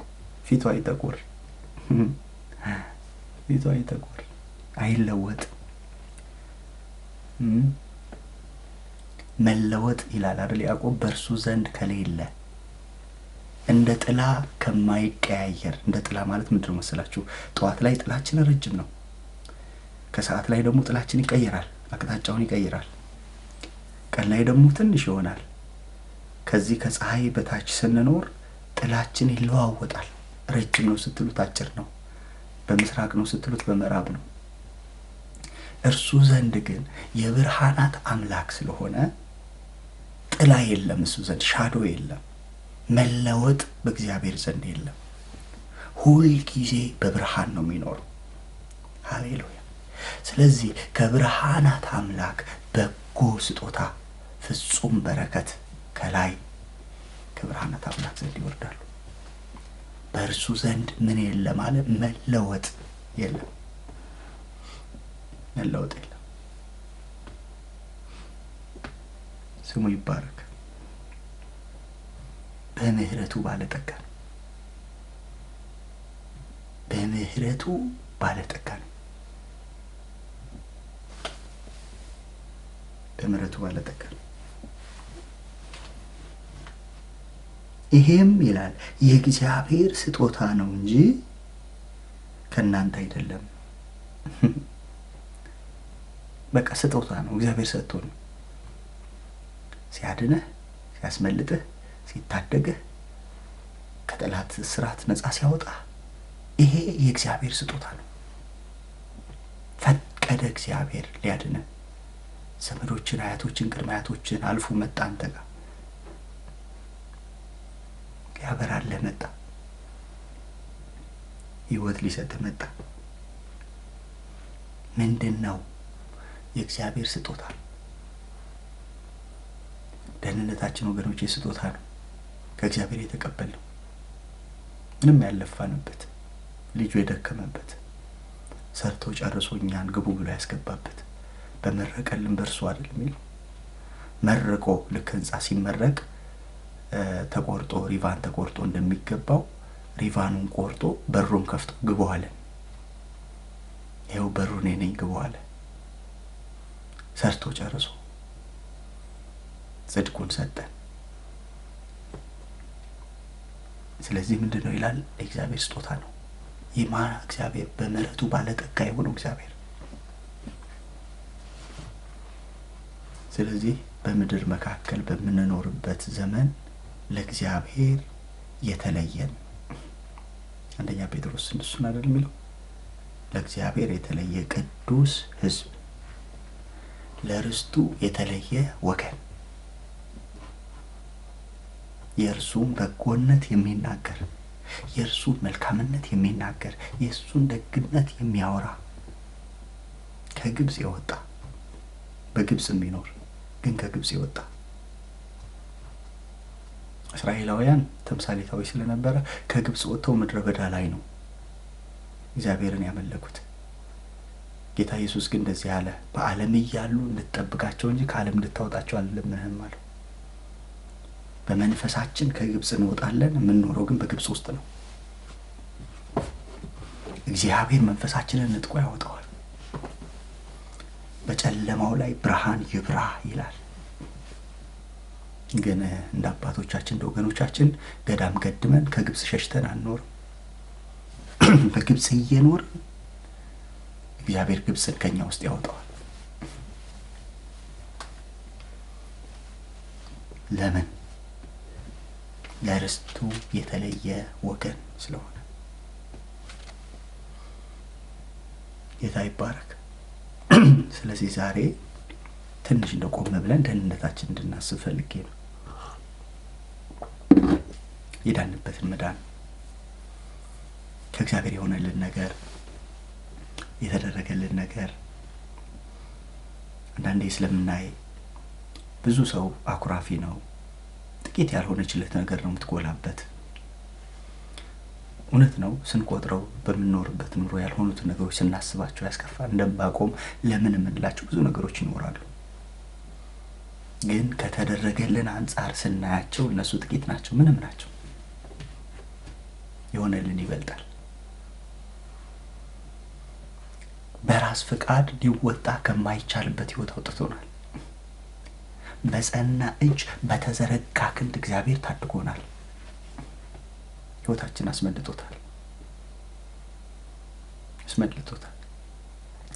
ፊቷ ይጠቁር፣ ፊቷ ይጠቁር፣ አይለወጥ። መለወጥ ይላል አይደል ያዕቆብ፣ በእርሱ ዘንድ ከሌለ እንደ ጥላ ከማይቀያየር። እንደ ጥላ ማለት ምንድነው መሰላችሁ? ጠዋት ላይ ጥላችን ረጅም ነው፣ ከሰዓት ላይ ደግሞ ጥላችን ይቀየራል፣ አቅጣጫውን ይቀየራል። ቀን ላይ ደግሞ ትንሽ ይሆናል። ከዚህ ከፀሐይ በታች ስንኖር ጥላችን ይለዋወጣል። ረጅም ነው ስትሉት አጭር ነው፣ በምስራቅ ነው ስትሉት በምዕራብ ነው። እርሱ ዘንድ ግን የብርሃናት አምላክ ስለሆነ ጥላ የለም፣ እሱ ዘንድ ሻዶ የለም፣ መለወጥ በእግዚአብሔር ዘንድ የለም። ሁል ጊዜ በብርሃን ነው የሚኖረው። ሃሌሉያ! ስለዚህ ከብርሃናት አምላክ በጎ ስጦታ ፍጹም በረከት ከላይ ከብርሃናት አምላክ ዘንድ ይወርዳሉ። በእርሱ ዘንድ ምን የለም ማለት መለወጥ የለም፣ መለወጥ የለም። ስሙ ይባረክ። በምህረቱ ባለጠጋ ነው፣ በምህረቱ ባለጠጋ ነው፣ በምህረቱ ባለጠጋ ነው። ይሄም ይላል የእግዚአብሔር ስጦታ ነው እንጂ ከእናንተ አይደለም። በቃ ስጦታ ነው፣ እግዚአብሔር ሰጥቶ ነው። ሲያድነህ፣ ሲያስመልጥህ፣ ሲታደግህ፣ ከጠላት ስራት ነፃ ሲያወጣ ይሄ የእግዚአብሔር ስጦታ ነው። ፈቀደ እግዚአብሔር ሊያድነህ። ዘመዶችን፣ አያቶችን፣ ቅድመ አያቶችን አልፎ መጣ አንተ ጋር ያበራልህ መጣ፣ ህይወት ሊሰጥህ መጣ። ምንድነው? የእግዚአብሔር ስጦታ። ደህንነታችን ወገኖች የስጦታ ነው፣ ከእግዚአብሔር የተቀበልነው፣ ምንም ያለፋንበት፣ ልጁ የደከመበት፣ ሰርቶ ጨርሶ እኛን ግቡ ብሎ ያስገባበት፣ በመረቀልን በእርሱ አይደል የሚለው። መርቆ ልክ ህንጻ ሲመረቅ ተቆርጦ ሪቫን ተቆርጦ እንደሚገባው ሪቫኑን ቆርጦ በሩን ከፍቶ ግቡ አለ። ይኸው በሩ እኔ ነኝ ግቡ አለ። ሰርቶ ጨርሶ ጽድቁን ሰጠን። ስለዚህ ምንድነው ይላል? እግዚአብሔር ስጦታ ነው። ይማራ እግዚአብሔር በምህረቱ ባለጠጋ የሆነው እግዚአብሔር። ስለዚህ በምድር መካከል በምንኖርበት ዘመን ለእግዚአብሔር የተለየን አንደኛ ጴጥሮስ እሱን አይደል የሚለው? ለእግዚአብሔር የተለየ ቅዱስ ሕዝብ፣ ለርስቱ የተለየ ወገን፣ የእርሱን በጎነት የሚናገር፣ የእርሱን መልካምነት የሚናገር፣ የእሱን ደግነት የሚያወራ፣ ከግብጽ የወጣ በግብጽ የሚኖር ግን ከግብጽ የወጣ። እስራኤላውያን ተምሳሌታዊ ስለነበረ ከግብጽ ወጥተው ምድረ በዳ ላይ ነው እግዚአብሔርን ያመለኩት። ጌታ ኢየሱስ ግን እንደዚህ አለ፣ በዓለም እያሉ እንድትጠብቃቸው እንጂ ከዓለም እንድታወጣቸው አልለምንህም አለው። በመንፈሳችን ከግብጽ እንወጣለን፣ የምንኖረው ግን በግብጽ ውስጥ ነው። እግዚአብሔር መንፈሳችንን ንጥቆ ያወጣዋል። በጨለማው ላይ ብርሃን ይብራ ይላል። ግን እንደ አባቶቻችን እንደ ወገኖቻችን ገዳም ገድመን ከግብጽ ሸሽተን አንኖርም። በግብጽ እየኖር እግዚአብሔር ግብጽን ከኛ ውስጥ ያወጣዋል። ለምን? ለርስቱ የተለየ ወገን ስለሆነ። ጌታ ይባረክ። ስለዚህ ዛሬ ትንሽ እንደቆም ብለን ደህንነታችን እንድናስብ ፈልጌ ነው። የዳንበትን መዳን ከእግዚአብሔር የሆነልን ነገር የተደረገልን ነገር አንዳንዴ ስለምናይ ብዙ ሰው አኩራፊ ነው፣ ጥቂት ያልሆነችለት ነገር ነው የምትጎላበት። እውነት ነው። ስንቆጥረው በመኖርበት ኑሮ ያልሆኑት ነገሮች ስናስባቸው ያስከፋል። እንደማቆም ለምን የምንላቸው ብዙ ነገሮች ይኖራሉ። ግን ከተደረገልን አንጻር ስናያቸው እነሱ ጥቂት ናቸው፣ ምንም ናቸው። የሆነልን ይበልጣል። በራስ ፍቃድ ሊወጣ ከማይቻልበት ህይወት አውጥቶናል። በጸና እጅ በተዘረጋ ክንድ እግዚአብሔር ታድጎናል። ህይወታችን አስመልጦታል።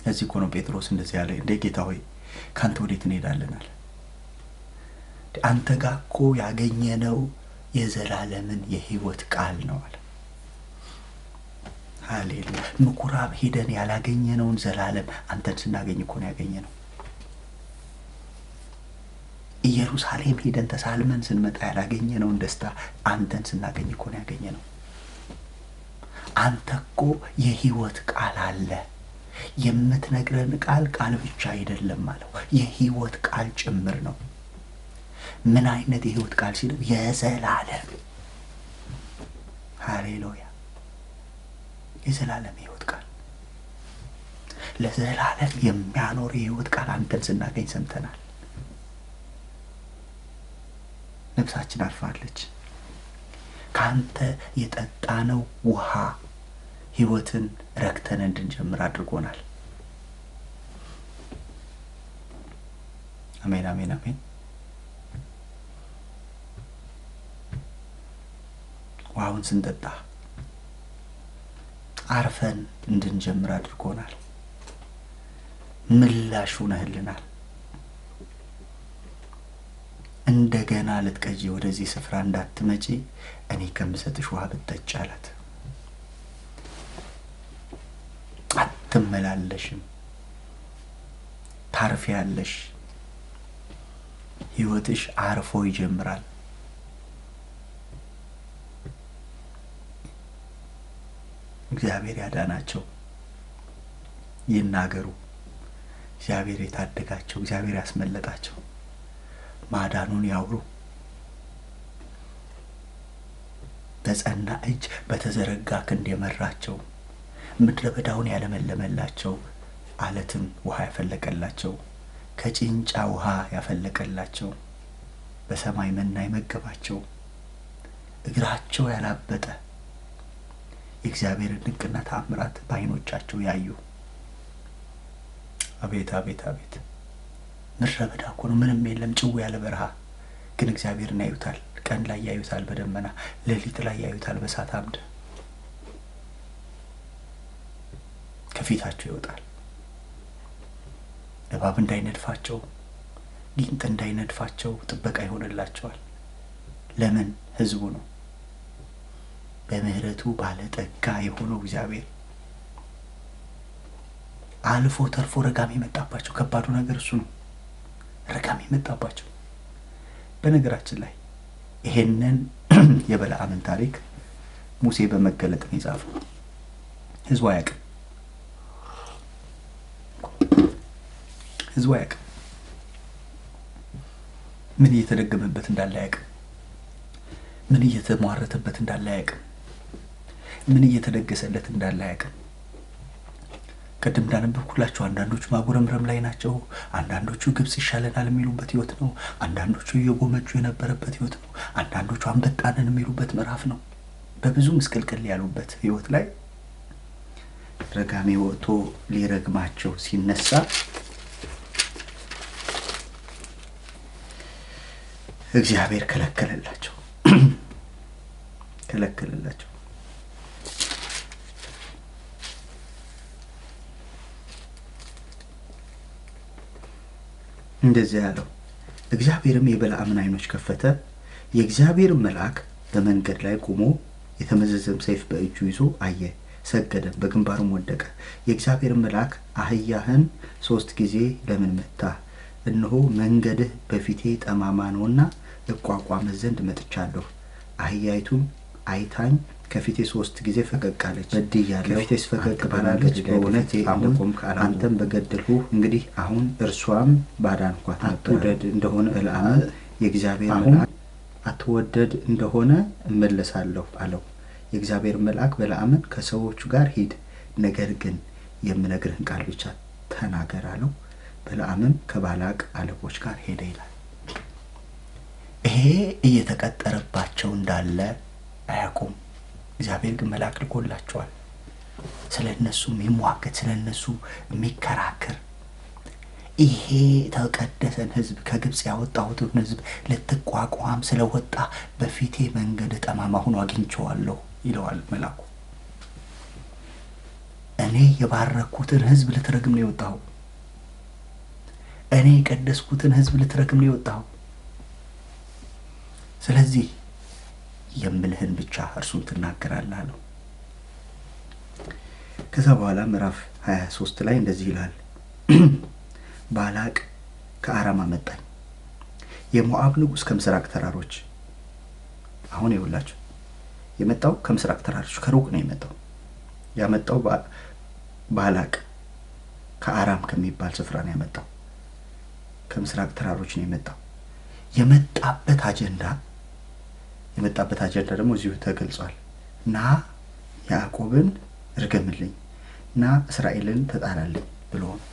እዚህ እኮ ነው ጴጥሮስ እንደዚህ ያለ፣ እንደ ጌታ ሆይ ካንተ ወዴት እንሄዳለን አለ። አንተ ጋር እኮ ያገኘነው የዘላለምን የህይወት ቃል ነው አለ። ሃሌሉያ። ምኩራብ ሄደን ያላገኘነውን ዘላለም አንተን ስናገኝ እኮ ነው ያገኘነው። ኢየሩሳሌም ሄደን ተሳልመን ስንመጣ ያላገኘነውን ደስታ አንተን ስናገኝ እኮ ነው ያገኘነው። አንተ እኮ የህይወት ቃል አለ። የምትነግረን ቃል ብቻ አይደለም ማለት የህይወት ቃል ጭምር ነው። ምን አይነት የህይወት ቃል ሲለው የዘላለም። ሃሌሉያ። የዘላለም የህይወት ቃል፣ ለዘላለም የሚያኖር የህይወት ቃል አንተን ስናገኝ ሰምተናል። ነፍሳችን አርፋለች። ካንተ የጠጣነው ውሃ ህይወትን ረክተን እንድንጀምር አድርጎናል። አሜን አሜን አሜን። ውሃውን ስንጠጣ አርፈን እንድንጀምር አድርጎናል። ምላሽ ሆነህልናል። እንደገና ልትቀጂ ወደዚህ ስፍራ እንዳትመጪ እኔ ከምሰጥሽ ውሃ ብትጠጪ አላት። አትመላለሽም፣ ታርፊያለሽ። ህይወትሽ አርፎ ይጀምራል። እግዚአብሔር ያዳናቸው ይናገሩ። እግዚአብሔር የታደጋቸው፣ እግዚአብሔር ያስመለጣቸው ማዳኑን ያውሩ። በጸና እጅ በተዘረጋ ክንድ የመራቸው፣ ምድረ በዳውን ያለመለመላቸው፣ አለትም ውሃ ያፈለቀላቸው፣ ከጭንጫ ውሃ ያፈለቀላቸው፣ በሰማይ መና የመገባቸው፣ እግራቸው ያላበጠ የእግዚአብሔርን ድንቅና ተአምራት በዓይኖቻቸው ያዩ። አቤት አቤት አቤት። ምድረ በዳ እኮ ነው፣ ምንም የለም፣ ጭው ያለ በረሃ። ግን እግዚአብሔርን ያዩታል። ቀን ላይ ያዩታል በደመና፣ ሌሊት ላይ ያዩታል በእሳት አምድ። ከፊታቸው ይወጣል። እባብ እንዳይነድፋቸው፣ ጊንጥ እንዳይነድፋቸው ጥበቃ ይሆንላቸዋል። ለምን? ህዝቡ ነው። በምህረቱ ባለጠጋ የሆነው እግዚአብሔር አልፎ ተርፎ ረጋም የመጣባቸው። ከባዱ ነገር እሱ ነው፣ ረጋም የመጣባቸው። በነገራችን ላይ ይሄንን የበለዓምን ታሪክ ሙሴ በመገለጥ ነው የጻፈው። ህዝቡ አያውቅም። ምን እየተደገመበት እንዳለ አያውቅም። ምን እየተሟረተበት እንዳለ አያውቅም። ምን እየተደገሰለት እንዳለ አያውቅም። ቅድም እንዳነበብኩላችሁ አንዳንዶቹ ማጉረምረም ላይ ናቸው። አንዳንዶቹ ግብጽ ይሻለናል የሚሉበት ህይወት ነው። አንዳንዶቹ እየጎመጁ የነበረበት ህይወት ነው። አንዳንዶቹ አንበጣንን የሚሉበት ምዕራፍ ነው። በብዙ ምስቅልቅል ያሉበት ህይወት ላይ ረጋሜ ወጥቶ ሊረግማቸው ሲነሳ እግዚአብሔር ከለከለላቸው። እንደዚህ ያለው እግዚአብሔርም የበለዓምን አይኖች ከፈተ። የእግዚአብሔር መልአክ በመንገድ ላይ ቆሞ የተመዘዘም ሰይፍ በእጁ ይዞ አየ። ሰገደ፣ በግንባሩም ወደቀ። የእግዚአብሔር መልአክ አህያህን 3 ጊዜ ለምን መታህ? እነሆ መንገድህ በፊቴ ጠማማ ነውና እቋቋምህ ዘንድ መጥቻለሁ። አህያይቱም አይታኝ ከፊቴ 3 ጊዜ ፈቀቅ አለች። በድያለሁ፣ ከፊቴስ ፈቀቅ ባላለች በእውነት እንደቆምክ አንተም በገደልሁ። እንግዲህ አሁን እርሷም ባዳንኳት ነበር። አትወደድ እንደሆነ በለዓም የእግዚአብሔር መልአክ አትወደድ እንደሆነ እመለሳለሁ አለው። የእግዚአብሔር መልአክ በለዓምን ከሰዎቹ ጋር ሂድ፣ ነገር ግን የምነግርህን ቃል ብቻ ተናገር አለው። በለዓምም ከባላቅ አለቆች ጋር ሄደ ይላል። ይሄ እየተቀጠረባቸው እንዳለ አያውቁም። እግዚአብሔር ግን መልአክ ልኮላቸዋል። ስለ እነሱ የሚሟገት፣ ስለ እነሱ የሚከራከር። ይሄ ተቀደሰን ሕዝብ ከግብፅ ያወጣሁትን ሕዝብ ልትቋቋም ስለወጣ በፊቴ መንገድ ጠማማ ሆኖ አግኝቼዋለሁ ይለዋል መልአኩ። እኔ የባረኩትን ሕዝብ ልትረግም ነው የወጣው። እኔ የቀደስኩትን ሕዝብ ልትረግም ነው የወጣው። ስለዚህ የምልህን ብቻ እርሱን ትናገራለህ አለው። ከዛ በኋላ ምዕራፍ 23 ላይ እንደዚህ ይላል። ባላቅ ከአራም አመጣኝ፣ የሞዓብ ንጉሥ ከምስራቅ ተራሮች። አሁን ይኸውላችሁ የመጣው ከምስራቅ ተራሮች ከሩቅ ነው ያመጣው ባላቅ ከአራም ከሚባል ስፍራ ነው ያመጣው። ከምስራቅ ተራሮች ነው የመጣበት አጀንዳ ደግሞ እዚሁ ተገልጿል። ና ያዕቆብን ርገምልኝ፣ ና እስራኤልን ተጣላልኝ ብሎ ነው።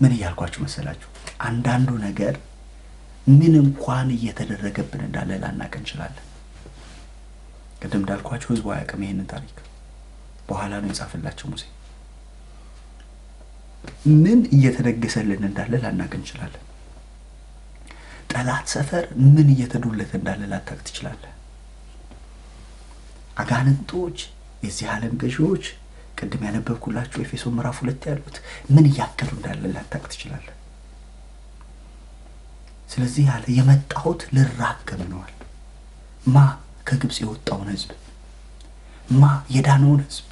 ምን እያልኳችሁ መሰላችሁ? አንዳንዱ ነገር ምን እንኳን እየተደረገብን እንዳለ ላናቅ እንችላለን። ቅድም እንዳልኳችሁ ህዝቡ አያውቅም ይሄንን ታሪክ። በኋላ ነው የጻፈላቸው ሙሴ። ምን እየተደገሰልን እንዳለ ላናቅ እንችላለን። ጠላት ሰፈር ምን እየተዶለተ እንዳለ ላታቅ ትችላለህ። አጋንንቶች፣ የዚህ ዓለም ገዢዎች፣ ቅድም ያነበብኩላችሁ ኤፌሶን ምዕራፍ 2 ያሉት ምን እያከሉ እንዳለ ላታቅ ትችላለህ። ስለዚህ ያለ የመጣሁት ልራገም ነዋል። ማ ከግብፅ የወጣውን ህዝብ፣ ማ የዳነውን ህዝብ፣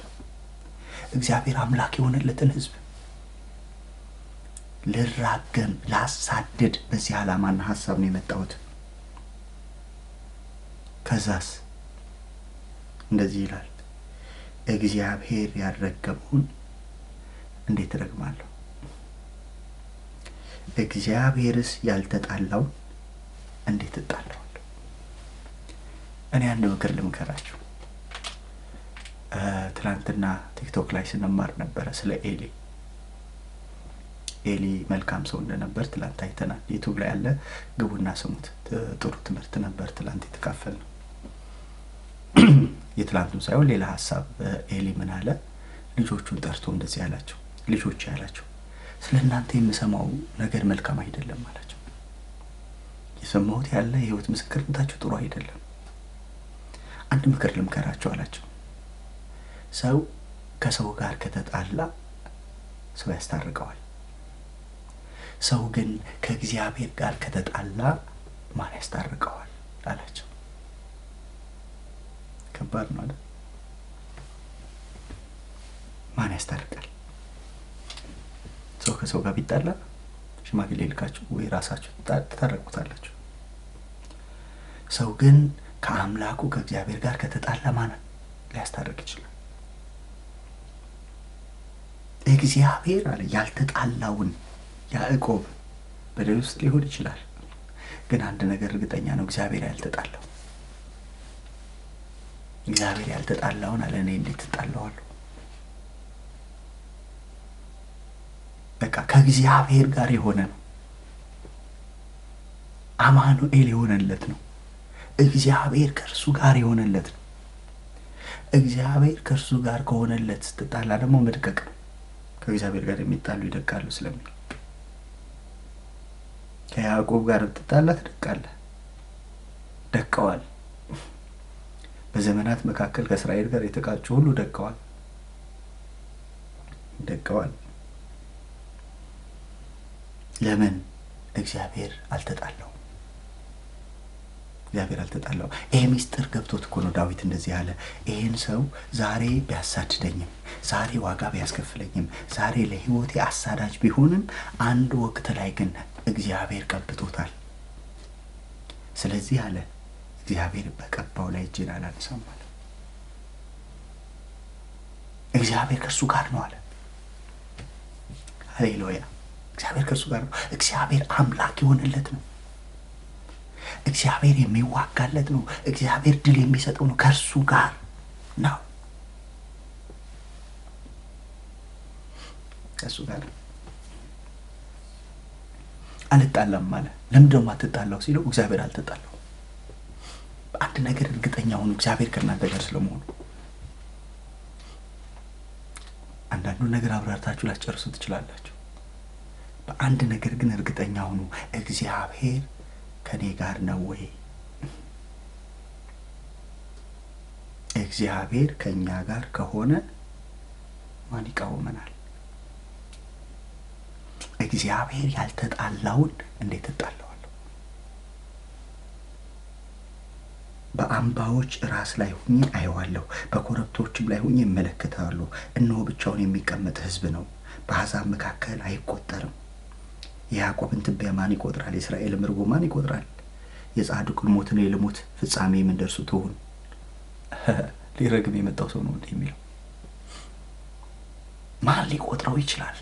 እግዚአብሔር አምላክ የሆነለትን ህዝብ ልራገም፣ ላሳድድ በዚህ ዓላማና ሐሳብ ነው የመጣሁት። ከዛስ እንደዚህ ይላል፣ እግዚአብሔር ያልረገመውን እንዴት እረግማለሁ? እግዚአብሔርስ ያልተጣላውን እንዴት እጣላለሁ? እኔ አንድ ምክር ልምከራችሁ። ትናንትና ቲክቶክ ላይ ስንማር ነበረ ስለ ኤሊ መልካም ሰው እንደነበር ትላንት አይተናል። ዩቲዩብ ላይ ያለ ግቡና ስሙት። ጥሩ ትምህርት ነበር ትላንት የተካፈልነው። የትላንቱን ሳይሆን ሌላ ሐሳብ። ኤሊ ምን አለ? ልጆቹን ጠርቶ እንደዚህ ያላቸው፣ ልጆች ያላቸው ስለ እናንተ የምሰማው ነገር መልካም አይደለም አላቸው። የሰማሁት ያለ የህይወት ምስክርነታችሁ ጥሩ አይደለም። አንድ ምክር ልምከራችሁ አላቸው። ሰው ከሰው ጋር ከተጣላ ሰው ያስታርቀዋል። ሰው ግን ከእግዚአብሔር ጋር ከተጣላ ማን ያስታርቀዋል አላቸው። ከባድ ነው አይደል? ማን ያስታርቃል? ሰው ከሰው ጋር ቢጣላ ሽማግሌ ልካችሁ ወይ ራሳችሁ ተታረቁታላችሁ። ሰው ግን ከአምላኩ ከእግዚአብሔር ጋር ከተጣላ ማን ሊያስታርቅ ይችላል? እግዚአብሔር አለ ያልተጣላውን ያዕቆብ በደል ውስጥ ሊሆን ይችላል፣ ግን አንድ ነገር እርግጠኛ ነው፣ እግዚአብሔር ያልተጣላው። እግዚአብሔር ያልተጣላውን አለ እኔ እንዴት እጣላዋለሁ? በቃ ከእግዚአብሔር ጋር የሆነ ነው። አማኑኤል የሆነለት ነው። እግዚአብሔር ከእርሱ ጋር የሆነለት ነው። እግዚአብሔር ከእርሱ ጋር ከሆነለት ስትጣላ ደግሞ መድቀቅ ነው። ከእግዚአብሔር ጋር የሚጣሉ ይደቃሉ ስለሚል ከያዕቆብ ጋር ብትጣላ ትደቃለህ። ደቀዋል። በዘመናት መካከል ከእስራኤል ጋር የተቃጩ ሁሉ ደቀዋል። ለምን? እግዚአብሔር አልተጣላውም። እግዚአብሔር አልተጣላው። ይሄ ሚስጥር ገብቶት እኮ ነው ዳዊት እንደዚህ ያለ። ይሄን ሰው ዛሬ ቢያሳድደኝም፣ ዛሬ ዋጋ ቢያስከፍለኝም፣ ዛሬ ለህይወቴ አሳዳጅ ቢሆንም አንድ ወቅት ላይ ግን እግዚአብሔር ቀብቶታል። ስለዚህ አለ እግዚአብሔር በቀባው ላይ እጄን አላነሳም አለ። እግዚአብሔር ከሱ ጋር ነው አለ። ሃሌሉያ! እግዚአብሔር ከሱ ጋር ነው። እግዚአብሔር አምላክ የሆነለት ነው። እግዚአብሔር የሚዋጋለት ነው። እግዚአብሔር ድል የሚሰጠው ነው። ከሱ ጋር ነው። ከሱ ጋር አልጣላም አለ። ለምን ደግሞ አትጣላው ሲለው እግዚአብሔር አልተጣላው። አንድ ነገር እርግጠኛ ሁኑ፣ እግዚአብሔር ከእናንተ ጋር ስለመሆኑ። አንዳንዱ ነገር አብራርታችሁ ላጨርሱ ትችላላችሁ። በአንድ ነገር ግን እርግጠኛ ሁኑ፣ እግዚአብሔር ከኔ ጋር ነው ወይ? እግዚአብሔር ከኛ ጋር ከሆነ ማን ይቃወመናል? እግዚአብሔር ያልተጣላውን እንዴት እጣላለሁ? በአምባዎች ራስ ላይ ሆኜ አየዋለሁ፣ በኮረብቶችም ላይ ሆኜ እመለከታለሁ። እነሆ ብቻውን የሚቀመጥ ሕዝብ ነው፣ በአሕዛብ መካከል አይቆጠርም። የያዕቆብን ትቢያ ማን ይቆጥራል? የእስራኤልን ምርጎ ማን ይቆጥራል? የጻድቁን ሞት ነው የልሙት ፍጻሜ ምን ደርሱ ትሆን? ሊረግም የመጣው ሰው ነው የሚለው። ማን ሊቆጥረው ይችላል?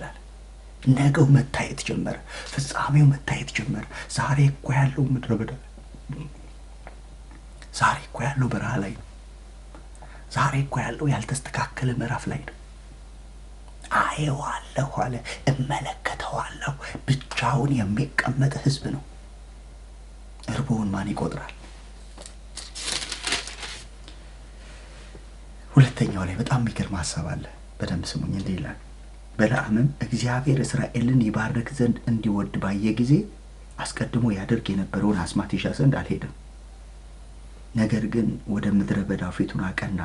ነገው መታየት ጀመረ፣ ፍጻሜው መታየት ጀመረ። ዛሬ እኮ ያለው ምድረ በዳ፣ ዛሬ እኮ ያለው በረሃ ላይ ነው። ዛሬ እኮ ያለው ያልተስተካከለ ምዕራፍ ላይ ነው። አየዋለሁ አለ፣ እመለከተዋለሁ። ብቻውን የሚቀመጥ ሕዝብ ነው። እርቦውን ማን ይቆጥራል? ሁለተኛው ላይ በጣም የሚገርም ሐሳብ አለ። በደንብ ስሙኝ። እንዲህ ይላል፣ በለዓምም እግዚአብሔር እስራኤልን ይባርክ ዘንድ እንዲወድ ባየ ጊዜ አስቀድሞ ያደርግ የነበረውን አስማት ይሻ ዘንድ አልሄደም። ነገር ግን ወደ ምድረ በዳ ፊቱን አቀና።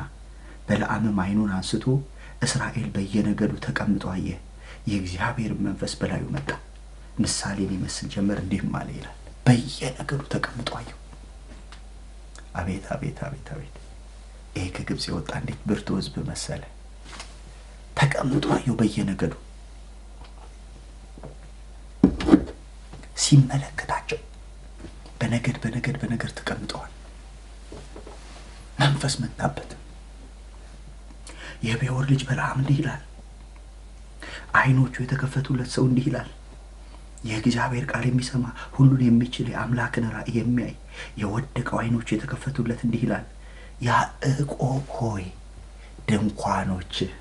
በለዓምም ዓይኑን አንስቶ እስራኤል በየነገዱ ተቀምጦ አየ። የእግዚአብሔር መንፈስ በላዩ መጣ፣ ምሳሌን ይመስል ጀመር፣ እንዲህም አለ ይላል። በየነገዱ ተቀምጦ አየው። አቤት አቤት አቤት አቤት! ይሄ ከግብጽ የወጣ እንዴት ብርቱ ሕዝብ መሰለ! ተቀምጦ አየው በየነገዱ። ሲመለከታቸው በነገድ በነገድ በነገድ ተቀምጠዋል። መንፈስ መጣበት። የቤኦር ልጅ በለዓም እንዲህ ይላል፣ ዓይኖቹ የተከፈቱለት ሰው እንዲህ ይላል፣ የእግዚአብሔር ቃል የሚሰማ ሁሉን የሚችል የአምላክን ራእይ የሚያይ የወደቀው ዓይኖቹ የተከፈቱለት እንዲህ ይላል፣ ያዕቆብ ሆይ ድንኳኖችህ፣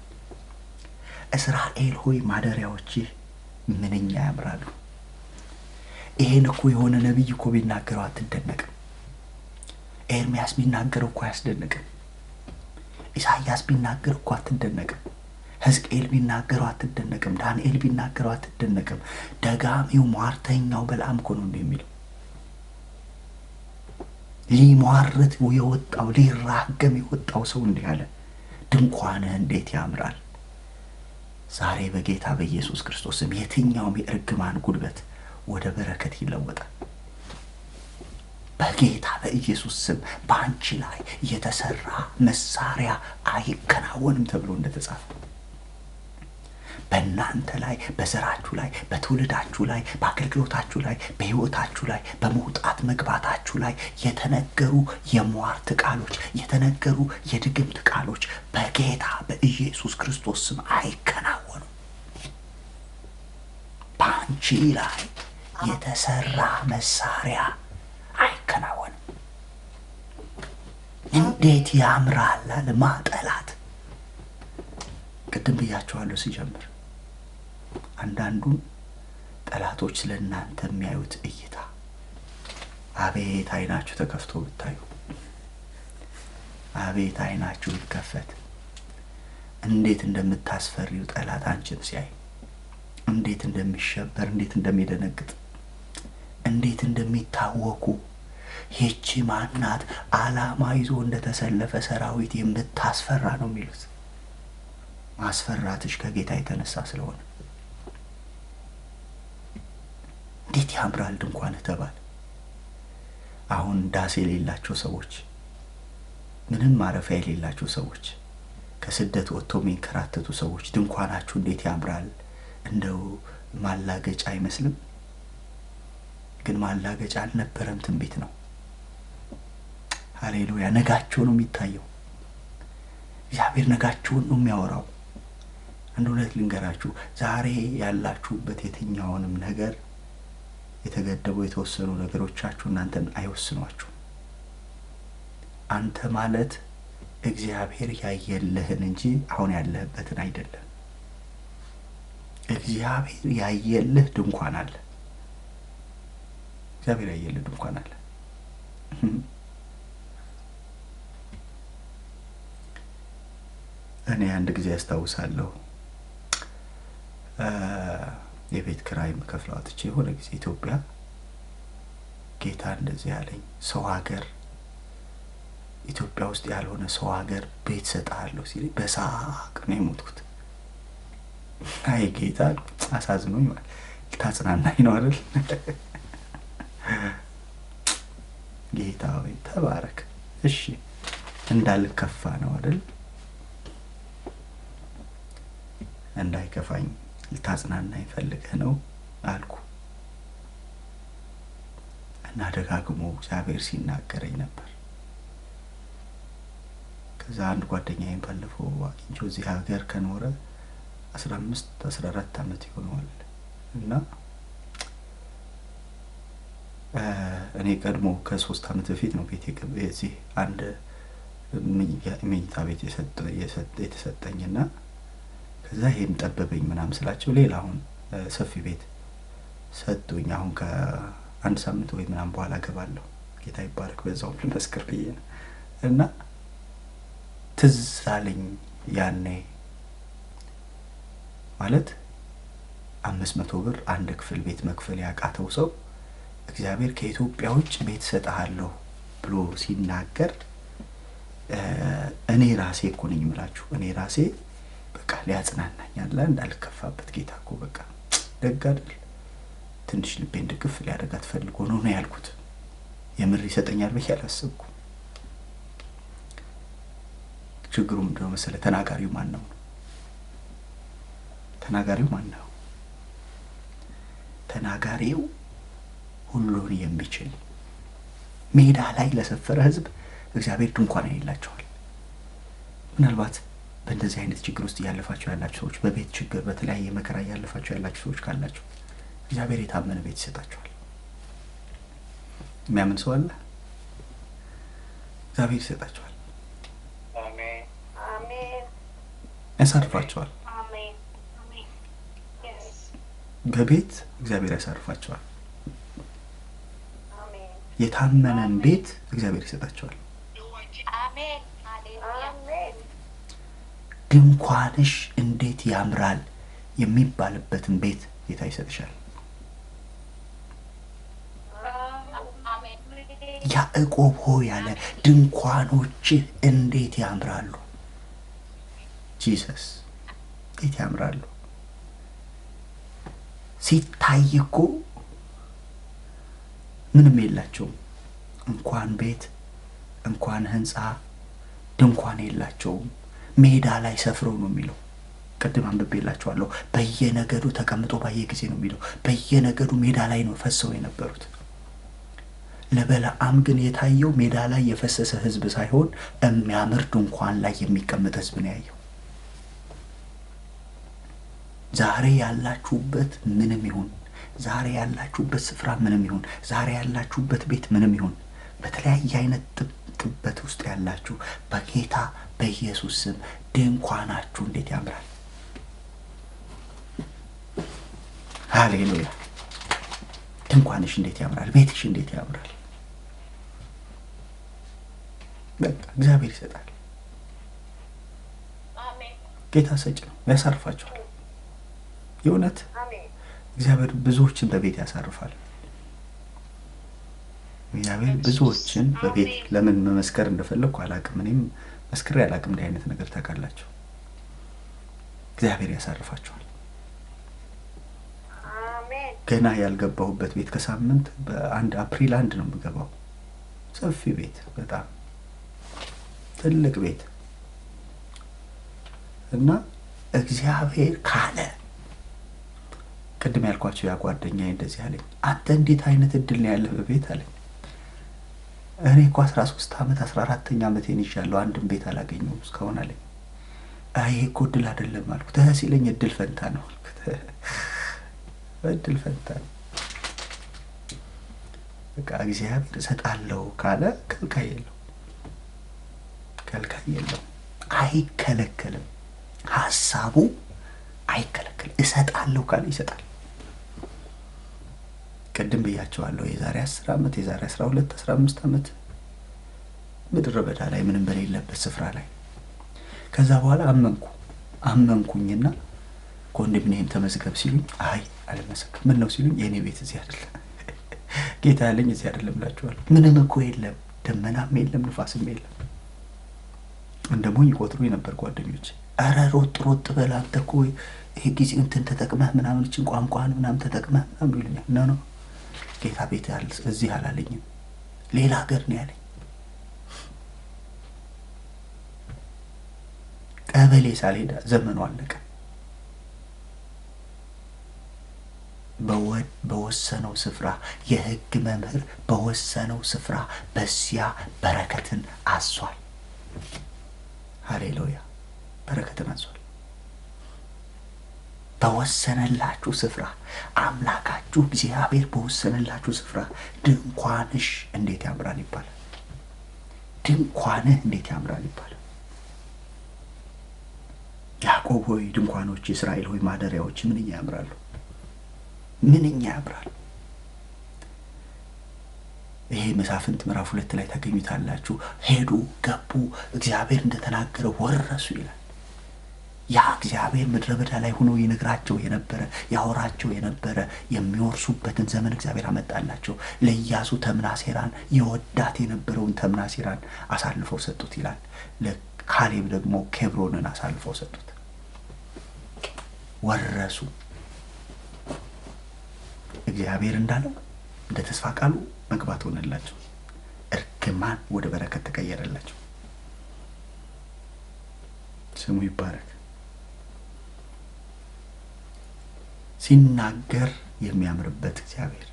እስራኤል ሆይ ማደሪያዎችህ ምንኛ ያምራሉ። ይሄን እኮ የሆነ ነቢይ እኮ ቢናገረው አትደነቅም። ኤርምያስ ቢናገረው እኮ አያስደንቅም። ኢሳይያስ ቢናገር እኮ አትደነቅም። ሕዝቅኤል ቢናገረው አትደነቅም። ዳንኤል ቢናገረው አትደነቅም። ደጋሚው ሟርተኛው በለዓም እኮ ነው የሚለው። ሊሟርት የወጣው ሊራገም የወጣው ሰው እንዲህ አለ፣ ድንኳንህ እንዴት ያምራል። ዛሬ በጌታ በኢየሱስ ክርስቶስም የትኛውም የእርግማን ጉልበት ወደ በረከት ይለወጣል። በጌታ በኢየሱስ ስም በአንቺ ላይ የተሰራ መሳሪያ አይከናወንም ተብሎ እንደተጻፈ በእናንተ ላይ፣ በዘራችሁ ላይ፣ በትውልዳችሁ ላይ፣ በአገልግሎታችሁ ላይ፣ በሕይወታችሁ ላይ፣ በመውጣት መግባታችሁ ላይ የተነገሩ የሟርት ቃሎች፣ የተነገሩ የድግምት ቃሎች በጌታ በኢየሱስ ክርስቶስ ስም አይከናወኑም። በአንቺ ላይ የተሰራ መሳሪያ አይከናወንም። እንዴት ያምራል አለ ማጠላት። ቅድም ብያቸዋለሁ ሲጀምር፣ አንዳንዱን ጠላቶች ስለእናንተ የሚያዩት እይታ፣ አቤት ዓይናችሁ ተከፍቶ ብታዩ፣ አቤት ዓይናችሁ ይከፈት፣ እንዴት እንደምታስፈሪው ጠላት አንቺን ሲያይ እንዴት እንደሚሸበር፣ እንዴት እንደሚደነግጥ፣ እንዴት እንደሚታወቁ። ይህቺ ማናት? ዓላማ ይዞ እንደተሰለፈ ሰራዊት የምታስፈራ ነው የሚሉት። ማስፈራትሽ ከጌታ የተነሳ ስለሆነ እንዴት ያምራል ድንኳንህ ተባለ። አሁን ዳስ የሌላቸው ሰዎች፣ ምንም ማረፊያ የሌላቸው ሰዎች፣ ከስደት ወጥቶ የሚንከራተቱ ሰዎች ድንኳናችሁ እንዴት ያምራል! እንደው ማላገጫ አይመስልም? ግን ማላገጫ አልነበረም፣ ትንቢት ነው። ሃሌሉያ! ነጋቸው ነው የሚታየው። እግዚአብሔር ነጋችሁን ነው የሚያወራው። አንድ እውነት ልንገራችሁ፣ ዛሬ ያላችሁበት የትኛውንም ነገር የተገደቡ የተወሰኑ ነገሮቻችሁ እናንተን አይወስኗችሁ። አንተ ማለት እግዚአብሔር ያየልህን እንጂ አሁን ያለህበትን አይደለም። እግዚአብሔር ያየልህ ድንኳን አለ። እግዚአብሔር ያየልህ ድንኳን አለ። እኔ አንድ ጊዜ አስታውሳለሁ፣ የቤት ኪራይ መከፍለው አጥቼ የሆነ ጊዜ ኢትዮጵያ ጌታ እንደዚህ ያለኝ፣ ሰው ሀገር ኢትዮጵያ ውስጥ ያልሆነ ሰው ሀገር ቤት ሰጣለሁ ሲል በሳቅ ነው የሞትኩት። አይ ጌታ አሳዝኖኝ ማለት ልታጽናናኝ ነው አይደል? ጌታ ወይ ተባረክ። እሺ እንዳልከፋ ነው አይደል? እንዳይከፋኝ ልታጽናናኝ ፈልገህ ነው አልኩ። እና ደጋግሞ እግዚአብሔር ሲናገረኝ ነበር። ከዛ አንድ ጓደኛዬን ባለፈው አግኝቼው እዚህ ሀገር ከኖረ 15-14 ዓመት ይሆነዋል። እና እኔ ቀድሞ ከ3 ዓመት በፊት ነው ቤት እዚህ አንድ መኝታ ቤት የተሰጠኝና ከዛ ይሄም ጠበበኝ ምናምን ስላቸው ሌላ አሁን ሰፊ ቤት ሰጡኝ። አሁን ከአንድ ሳምንት ወይ ምናምን በኋላ ገባለሁ። ጌታ ይባረክ። በዛው ልመስክር ብዬ ነው። እና ትዝ አለኝ ያኔ ማለት 500 ብር አንድ ክፍል ቤት መክፈል ያቃተው ሰው እግዚአብሔር ከኢትዮጵያ ውጭ ቤት ሰጣለሁ ብሎ ሲናገር እኔ ራሴ እኮ ነኝ የምላችሁ፣ እኔ ራሴ በቃ ሊያጽናናኝ አለ እንዳልከፋበት። ጌታ እኮ በቃ ደግ አይደል? ትንሽ ልቤን ድግፍ ሊያደርጋት ፈልጎ ነው ያልኩት። የምር ይሰጠኛል ብዬ አላሰብኩም። ችግሩ ምንድነው መሰለህ? ተናጋሪው ማን ነው? ተናጋሪው ማን ነው? ተናጋሪው ሁሉን የሚችል ሜዳ ላይ ለሰፈረ ሕዝብ እግዚአብሔር ድንኳን ያይላቸዋል። ምናልባት በእንደዚህ አይነት ችግር ውስጥ ያለፋችሁ ያላችሁ ሰዎች፣ በቤት ችግር በተለያየ መከራ ያለፋችሁ ያላችሁ ሰዎች ካላችሁ እግዚአብሔር የታመነ ቤት ይሰጣችኋል። የሚያምን ሰው አለ? እግዚአብሔር ይሰጣችኋል። አሜን አሜን። ያሳርፋችኋል። አሜን አሜን። በቤት እግዚአብሔር ያሳርፋችኋል። አሜን። የታመነን ቤት እግዚአብሔር ይሰጣችኋል። አሜን አሜን። ድንኳንሽ እንዴት ያምራል የሚባልበትን ቤት ጌታ ይሰጥሻል። ያዕቆብ ሆይ ያለ ድንኳኖች እንዴት ያምራሉ። ጂሰስ እንዴት ያምራሉ። ሲታይ እኮ ምንም የላቸውም። እንኳን ቤት እንኳን ህንጻ ድንኳን የላቸውም። ሜዳ ላይ ሰፍረው ነው የሚለው። ቅድም አንብቤላችኋለሁ። በየነገዱ ተቀምጦ ባየ ጊዜ ነው የሚለው። በየነገዱ ሜዳ ላይ ነው ፈሰው የነበሩት። ለበለዓም ግን የታየው ሜዳ ላይ የፈሰሰ ህዝብ ሳይሆን የሚያምር ድንኳን ላይ የሚቀመጥ ህዝብ ነው ያየው። ዛሬ ያላችሁበት ምንም ይሁን፣ ዛሬ ያላችሁበት ስፍራ ምንም ይሁን፣ ዛሬ ያላችሁበት ቤት ምንም ይሁን፣ በተለያየ አይነት ጥበት ውስጥ ያላችሁ በጌታ በኢየሱስ ስም ድንኳናችሁ እንዴት ያምራል። ሃሌሉያ። ድንኳንሽ እንዴት ያምራል። ቤትሽ እንዴት ያምራል። በቃ እግዚአብሔር ይሰጣል። አሜን። ጌታ ሰጭ ነው፣ ያሳርፋችኋል። የእውነት እግዚአብሔር ብዙዎችን በቤት ያሳርፋል። እግዚአብሔር ብዙዎችን በቤት ለምን መመስከር እንደፈለኩ አላቅም። እኔም መስክሬ አላቅም። እንዲህ አይነት ነገር ታውቃላችሁ። እግዚአብሔር ያሳርፋችኋል። አሜን። ገና ያልገባሁበት ቤት ከሳምንት በአንድ አፕሪል 1 ነው የምገባው። ሰፊ ቤት፣ በጣም ትልቅ ቤት እና እግዚአብሔር ካለ ቅድም ያልኳችሁ ያ ጓደኛዬ እንደዚህ አለኝ፣ አንተ እንዴት አይነት እድል ነው ያለህ በቤት አለኝ። እኔ እኮ 13 ዓመት 14ኛ ዓመቴን ይዣለሁ አንድም ቤት አላገኘሁም እስካሁን አለኝ። አይ እኮ እድል አይደለም አልኩት። ሲለኝ እድል ፈንታ ነው አልኩት። እድል ፈንታ ነው። በቃ እግዚአብሔር እሰጣለሁ ካለ ከልካይ የለውም፣ አይከለከልም። ሐሳቡ አይከለከልም። እሰጣለሁ ካለ ይሰጣል። ቅድም ብያቸዋለሁ። የዛሬ 10 ዓመት የዛሬ 12 15 ዓመት ምድረ በዳ ላይ ምንም በሌለበት ስፍራ ላይ ከዛ በኋላ አመንኩኝና ኮንዶሚኒየም ተመዝገብ ሲሉኝ አይ አልመሰከርም። ምን ነው ሲሉኝ የኔ ቤት እዚህ አይደለም ጌታ ያለኝ እዚህ አይደለም እላቸዋለሁ። ምንም እኮ የለም፣ ደመናም የለም፣ ንፋስም የለም። እንደሞኝ ይቆጥሩኝ ነበር ጓደኞቼ። አረ ሮጥ በል አንተ እኮ ይሄ ጊዜ እንትን ተጠቅመህ ምናምን እቺን ቋንቋን ምናምን ተጠቅመህ ምናምን ይሉኛል። ነው ጌታ ቤት ያለ እዚህ አላለኝም፣ ሌላ ሀገር ነው ያለኝ። ቀበሌ ሳልሄድ ዘመኑ አለቀ። በወሰነው ስፍራ የሕግ መምህር በወሰነው ስፍራ በዚያ በረከትን አዟል። ሃሌሉያ! በረከትን አዟል። በወሰነላችሁ ስፍራ አምላካችሁ እግዚአብሔር በወሰነላችሁ ስፍራ ድንኳንሽ እንዴት ያምራል ይባላል። ድንኳንህ እንዴት ያምራል ይባላል። ያዕቆብ ሆይ ድንኳኖች፣ እስራኤል ሆይ ማደሪያዎች ምንኛ ያምራሉ፣ ምንኛ ያምራሉ። ይሄ መሳፍንት ምዕራፍ 2 ላይ ታገኙታላችሁ። ሄዱ፣ ገቡ፣ እግዚአብሔር እንደተናገረው ወረሱ ይላል። ያ እግዚአብሔር ምድረ በዳ ላይ ሆኖ ይነግራቸው የነበረ ያወራቸው የነበረ የሚወርሱበትን ዘመን እግዚአብሔር አመጣላቸው። ለኢያሱ ተምናሴራን ይወዳት የነበረውን ተምናሴራን አሳልፈው ሰጡት ይላል። ለካሌብ ደግሞ ኬብሮንን አሳልፈው ሰጡት። ወረሱ። እግዚአብሔር እንዳለው እንደ ተስፋ ቃሉ መግባት ሆነላቸው። እርግማን ወደ በረከት ተቀየረላቸው። ስሙ ይባረክ። ሲናገር የሚያምርበት እግዚአብሔር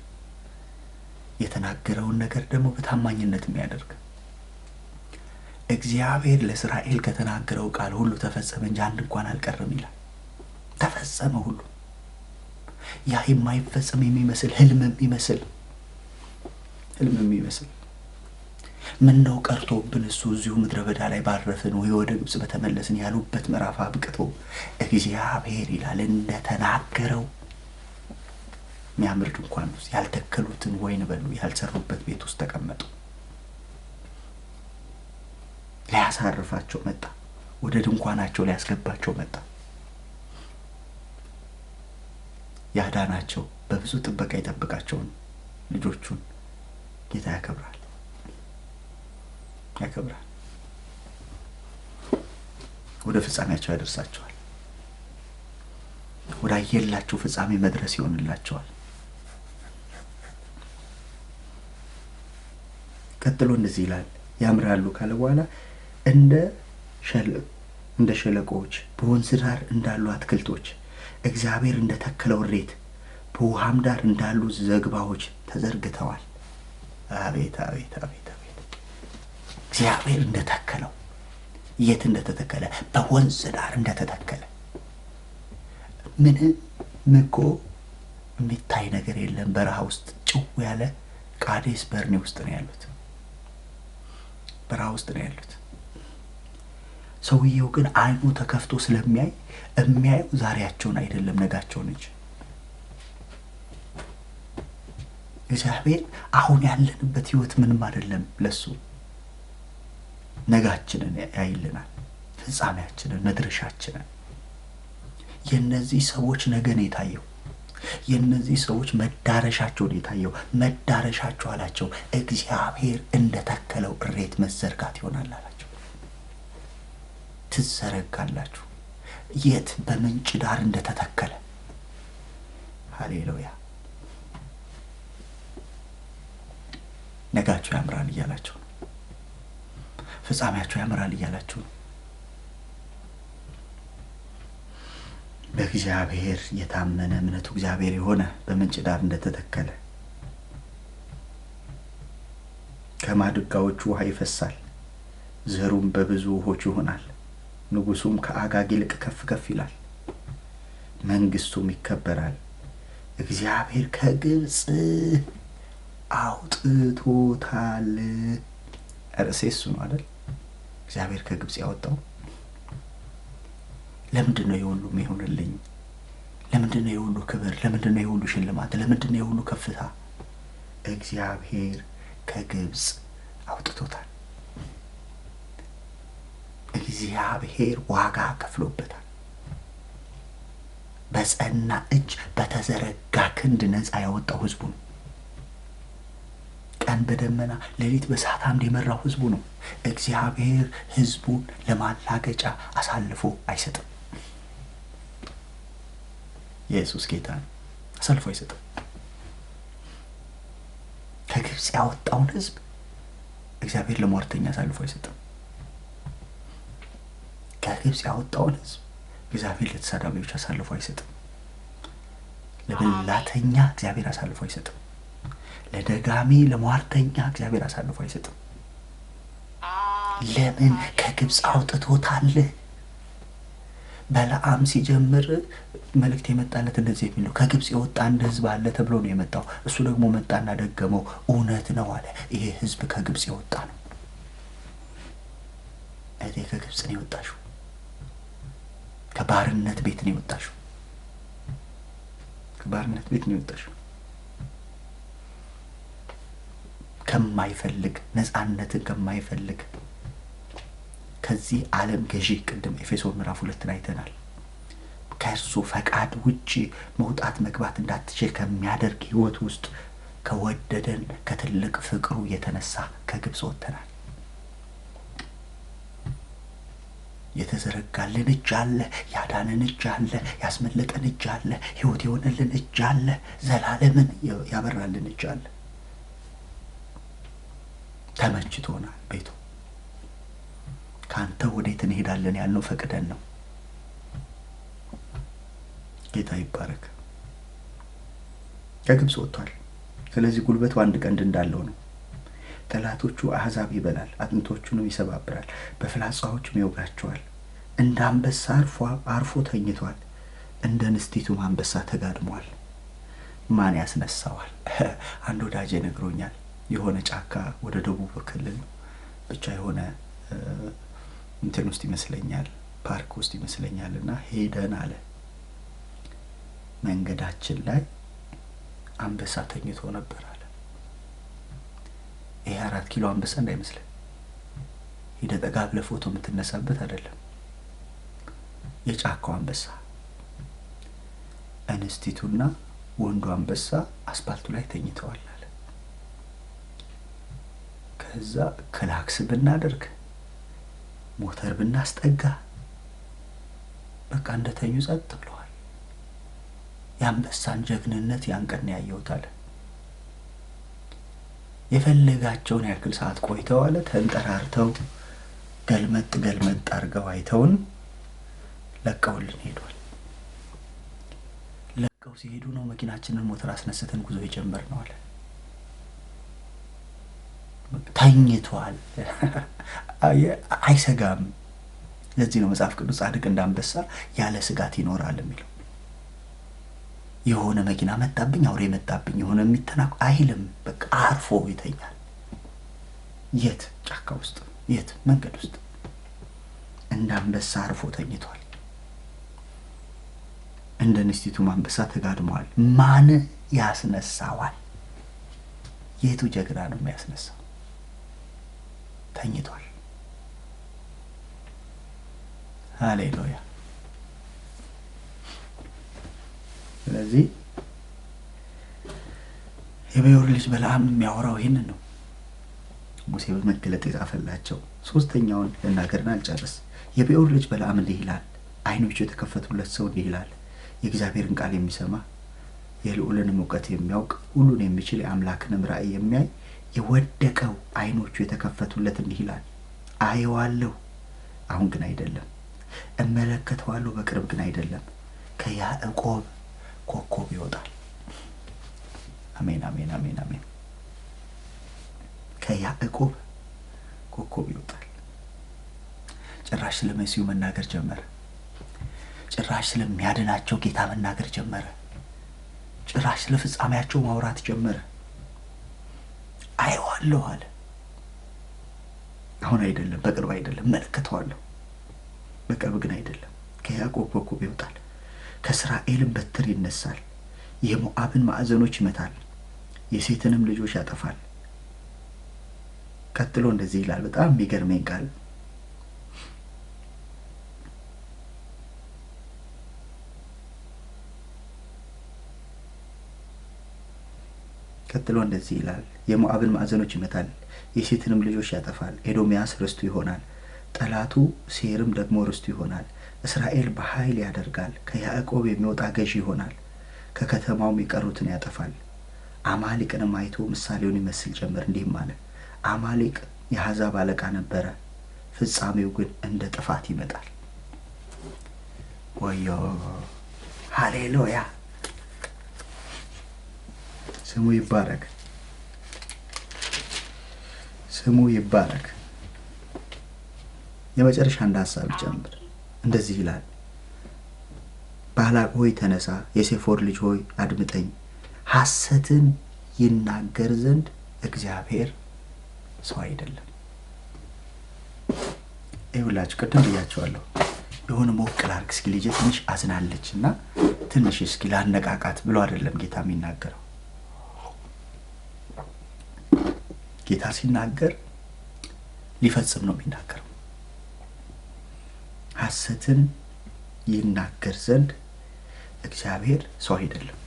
የተናገረውን ነገር ደግሞ በታማኝነት የሚያደርግ እግዚአብሔር ለእስራኤል ከተናገረው ቃል ሁሉ ተፈጸመ እንጂ አንድ እንኳን አልቀረም ይላል። ተፈጸመ ሁሉ። ያ የማይፈጸም የሚመስል ህልም የሚመስል ምን ነው ቀርቶብን እሱ እዚሁ ምድረ በዳ ላይ ባረፍን ወይ ወደ ግብጽ በተመለስን ያሉበት ምዕራፍ አብቅቶ እግዚአብሔር ይላል እንደተናገረው የሚያምር ድንኳን ውስጥ ያልተከሉትን ወይን በሉ፣ ያልሰሩበት ቤት ውስጥ ተቀመጡ። ሊያሳርፋቸው መጣ። ወደ ድንኳናቸው ሊያስገባቸው መጣ። ያዳናቸው በብዙ ጥበቃ ይጠብቃቸውን ልጆቹን ጌታ ያከብራል። ወደ ፍጻሜያቸው ያደርሳቸዋል። ወደ አየላቸው ፍጻሜ መድረስ ይሆንላቸዋል። ቀጥሎ እንደዚህ ይላል፣ ያምራሉ ካለ በኋላ እንደ ሸለቆዎች በወንዝ ዳር እንዳሉ አትክልቶች እግዚአብሔር እንደተከለው ሬት በውሃም ዳር እንዳሉ ዘግባዎች ተዘርግተዋል። አቤት አቤት አቤት አቤት! እግዚአብሔር እንደተከለው የት እንደተተከለ በወንዝ ዳር እንደተተከለ ምንም እኮ የሚታይ ነገር የለም። በረሃ ውስጥ ጭው ያለ ቃዴስ በርኔ ውስጥ ነው ያሉት። በረሃ ውስጥ ነው ያሉት። ሰውየው ግን አይኑ ተከፍቶ ስለሚያይ የሚያየው ዛሬያቸውን አይደለም ነጋቸውን እንጂ። እግዚአብሔር አሁን ያለንበት ህይወት ምንም አይደለም ለሱ። ነጋችንን ያይልናል፣ ፍጻሜያችንን፣ መድረሻችንን። የነዚህ ሰዎች ነገ ነው የታየው። የነዚህ ሰዎች መዳረሻቸው ነው የታየው። መዳረሻቸው አላቸው እግዚአብሔር እንደተከለው እሬት መዘርጋት ይሆናል አላቸው። ትዘረጋላችሁ። የት? በምንጭ ዳር እንደተተከለ። ሃሌሉያ! ነጋቸው ያምራል እያላቸው ነው። ፍጻሜያቸው ያምራል እያላቸው ነው። በእግዚአብሔር የታመነ እምነቱ እግዚአብሔር የሆነ በምንጭ ዳር እንደተተከለ ከማድጋዎቹ ውሃ ይፈሳል፣ ዘሩም በብዙ ውኆች ይሆናል። ንጉሡም ከአጋግ ይልቅ ከፍ ከፍ ይላል፣ መንግሥቱም ይከበራል። እግዚአብሔር ከግብፅ አውጥቶታል። ርዕሴ እሱ ነው አይደል? እግዚአብሔር ከግብፅ ያወጣው። ለምንድን ነው የሁሉ የሚሆንልኝ? ለምንድን ነው የሁሉ ክብር? ለምንድን ነው የሁሉ ሽልማት? ለምንድን ነው የሁሉ ከፍታ? እግዚአብሔር ከግብፅ አውጥቶታል። እግዚአብሔር ዋጋ ከፍሎበታል። በጸና እጅ በተዘረጋ ክንድ ነፃ ያወጣው ህዝቡ ነው። ቀን በደመና ሌሊት በእሳት አምድ የመራው ህዝቡ ነው። እግዚአብሔር ህዝቡን ለማላገጫ አሳልፎ አይሰጥም። ኢየሱስ ጌታ ነው። አሳልፎ አይሰጥም። ከግብፅ ያወጣውን ህዝብ እግዚአብሔር ለሟርተኛ አሳልፎ አይሰጥም። ከግብፅ ያወጣውን ህዝብ እግዚአብሔር ለተሳዳቢዎች አሳልፎ አይሰጥም። ለበላተኛ እግዚአብሔር አሳልፎ አይሰጥም። ለደጋሚ ለሟርተኛ እግዚአብሔር አሳልፎ አይሰጥም። ለምን? ከግብፅ አውጥቶታል። በለዓም ሲጀምር መልእክት የመጣለት እንደዚህ የሚል ነው። ከግብፅ የወጣ አንድ ህዝብ አለ ተብሎ ነው የመጣው። እሱ ደግሞ መጣና ደገመው፣ እውነት ነው አለ። ይሄ ህዝብ ከግብፅ የወጣ ነው። እቴ ከግብፅ ነው የወጣሽው። ከባርነት ቤት ነው የወጣሽው። ከባርነት ቤት ነው የወጣሽው። ከማይፈልግ ነፃነትን ከማይፈልግ ከዚህ ዓለም ገዢ ቅድም ኤፌሶን ምዕራፍ 2 ላይ አይተናል። ከእርሱ ፈቃድ ውጪ መውጣት መግባት እንዳትችል ከሚያደርግ ህይወት ውስጥ ከወደደን ከትልቅ ፍቅሩ የተነሳ ከግብፅ ወጥተናል። የተዘረጋልን እጅ አለ፣ ያዳነን እጅ አለ፣ ያስመለጠን እጅ አለ፣ ህይወት የሆነልን እጅ አለ፣ ዘላለምን ያበራልን እጅ አለ። ተመችቶናል ቤቱ። ካንተ ወዴት እንሄዳለን ያልነው ፈቅደን ነው። ጌታ ይባረክ። ከግብፅ ወጥቷል። ስለዚህ ጉልበቱ አንድ ቀንድ እንዳለው ነው። ጠላቶቹ አሕዛብ ይበላል፣ አጥንቶቹንም ይሰባብራል፣ በፍላጻዎቹም ይወጋቸዋል። እንደ አንበሳ አርፎ ተኝቷል፣ እንደ ንስቲቱም አንበሳ ተጋድሟል። ማን ያስነሳዋል? አንድ ወዳጄ ነግሮኛል። የሆነ ጫካ ወደ ደቡብ ክልል ብቻ የሆነ እንትን ውስጥ ይመስለኛል፣ ፓርክ ውስጥ ይመስለኛልና ሄደን አለ መንገዳችን ላይ አንበሳ ተኝቶ ነበር አለ። ይሄ 4 ኪሎ አንበሳ እንዳይመስልህ፣ ሄደ ጠጋ ብለህ ፎቶ የምትነሳበት አይደለም። የጫካው አንበሳ። እንስቲቱና ወንዱ አንበሳ አስፓልቱ ላይ ተኝተዋል አለ። ከዛ ክላክስ ብናደርግ ሞተር ብናስጠጋ በቃ እንደተኙ ጸጥ ብለዋል። የአንበሳን ጀግንነት ያንቀን ያየሁት አለ። የፈለጋቸውን ያክል ሰዓት ቆይተው አለ ተንጠራርተው ገልመጥ አድርገው አይተውን ለቀውልን ሄዷል። ለቀው ሲሄዱ ነው መኪናችንን ሞተር አስነስተን ጉዞ የጀመርነው አለ። ተኝቷል። አይሰጋም። ለዚህ ነው መጽሐፍ ቅዱስ ጻድቅ እንዳንበሳ ያለ ስጋት ይኖራል የሚለው። የሆነ መኪና መጣብኝ፣ አውሬ መጣብኝ፣ የሆነ የሚተናኩ አይልም። በቃ አርፎ ይተኛል። የት? ጫካ ውስጥ፣ የት? መንገድ ውስጥ እንዳንበሳ አርፎ ተኝቷል። እንደ ንስቲቱም አንበሳ ተጋድሟል። ማን ያስነሳዋል? የቱ ጀግና ነው የሚያስነሳው? ተኝቷል። ሃሌሉያ። ስለዚህ የቤኦር ልጅ በለዓም የሚያወራው ይሄንን ነው። ሙሴ በመገለጥ የጻፈላቸው። ሶስተኛውን ልናገርና አልጨርስ። የቤኦር ልጅ በለዓም እንዲህ ይላል፣ አይኖቹ የተከፈቱለት ሰው እንዲህ ይላል፣ የእግዚአብሔርን ቃል የሚሰማ የልዑልን እውቀት የሚያውቅ ሁሉን የሚችል የአምላክንም ራእይ የሚያይ የወደቀው አይኖቹ የተከፈቱለት እንዲህ ይላል፣ አየዋለሁ አሁን ግን አይደለም፣ እመለከተዋለሁ በቅርብ ግን አይደለም፣ ከያዕቆብ ኮከብ ይወጣል። አሜን አሜን አሜን አሜን። ከያዕቆብ ኮከብ ይወጣል። ጭራሽ ስለመሲሁ መናገር ጀመረ። ጭራሽ ስለሚያድናቸው ጌታ መናገር ጀመረ። ጭራሽ ስለፍጻሜያቸው ማውራት ጀመረ። አየዋለሁ አለ። አሁን አይደለም፣ በቅርብ አይደለም፣ እመለከተዋለሁ በቅርብ ግን አይደለም፣ ከያዕቆብ ኮከብ ይወጣል፣ ከእስራኤልም በትር ይነሳል፣ የሞዓብን ማዕዘኖች ይመታል፣ የሴትንም ልጆች ያጠፋል። ቀጥሎ እንደዚህ ይላል፣ በጣም የሚገርመኝ ቃል። ቀጥሎ እንደዚህ ይላል፣ የሞዓብን ማዕዘኖች ይመታል፣ የሴትንም ልጆች ያጠፋል። ኤዶምያስ ርስቱ ይሆናል፣ ጠላቱ ሴርም ደግሞ ርስቱ ይሆናል። እስራኤል በኃይል ያደርጋል፣ ከያዕቆብ የሚወጣ ገዢ ይሆናል፣ ከከተማውም የቀሩትን ያጠፋል። አማሌቅንም አይቶ ምሳሌውን ይመስል ጀመር፣ እንዲህም አለ፣ አማሌቅ የአሕዛብ አለቃ ነበረ፣ ፍጻሜው ግን እንደ ጥፋት ይመጣል። ወዮ ሃሌሉያ፣ ስሙ ይባረክ፣ ስሙ ይባረክ። የመጨረሻ አንድ ሐሳብ ጀምር። እንደዚህ ይላል፣ ባላቅ ሆይ ተነሳ፣ የሴፎር ልጅ ሆይ አድምጠኝ፣ ሐሰትን ይናገር ዘንድ እግዚአብሔር ሰው አይደለም። ይኸውላችሁ ቅድም ብያቸዋለሁ፣ የሆነ ሞቅ ላድርግ እስኪ ልጄ ትንሽ አዝናለችና ትንሽ እስኪ ላነቃቃት ብሎ አይደለም ጌታ የሚናገረው። ጌታ ሲናገር ሊፈጽም ነው የሚናገረው። ሐሰትን ይናገር ዘንድ እግዚአብሔር ሰው አይደለም።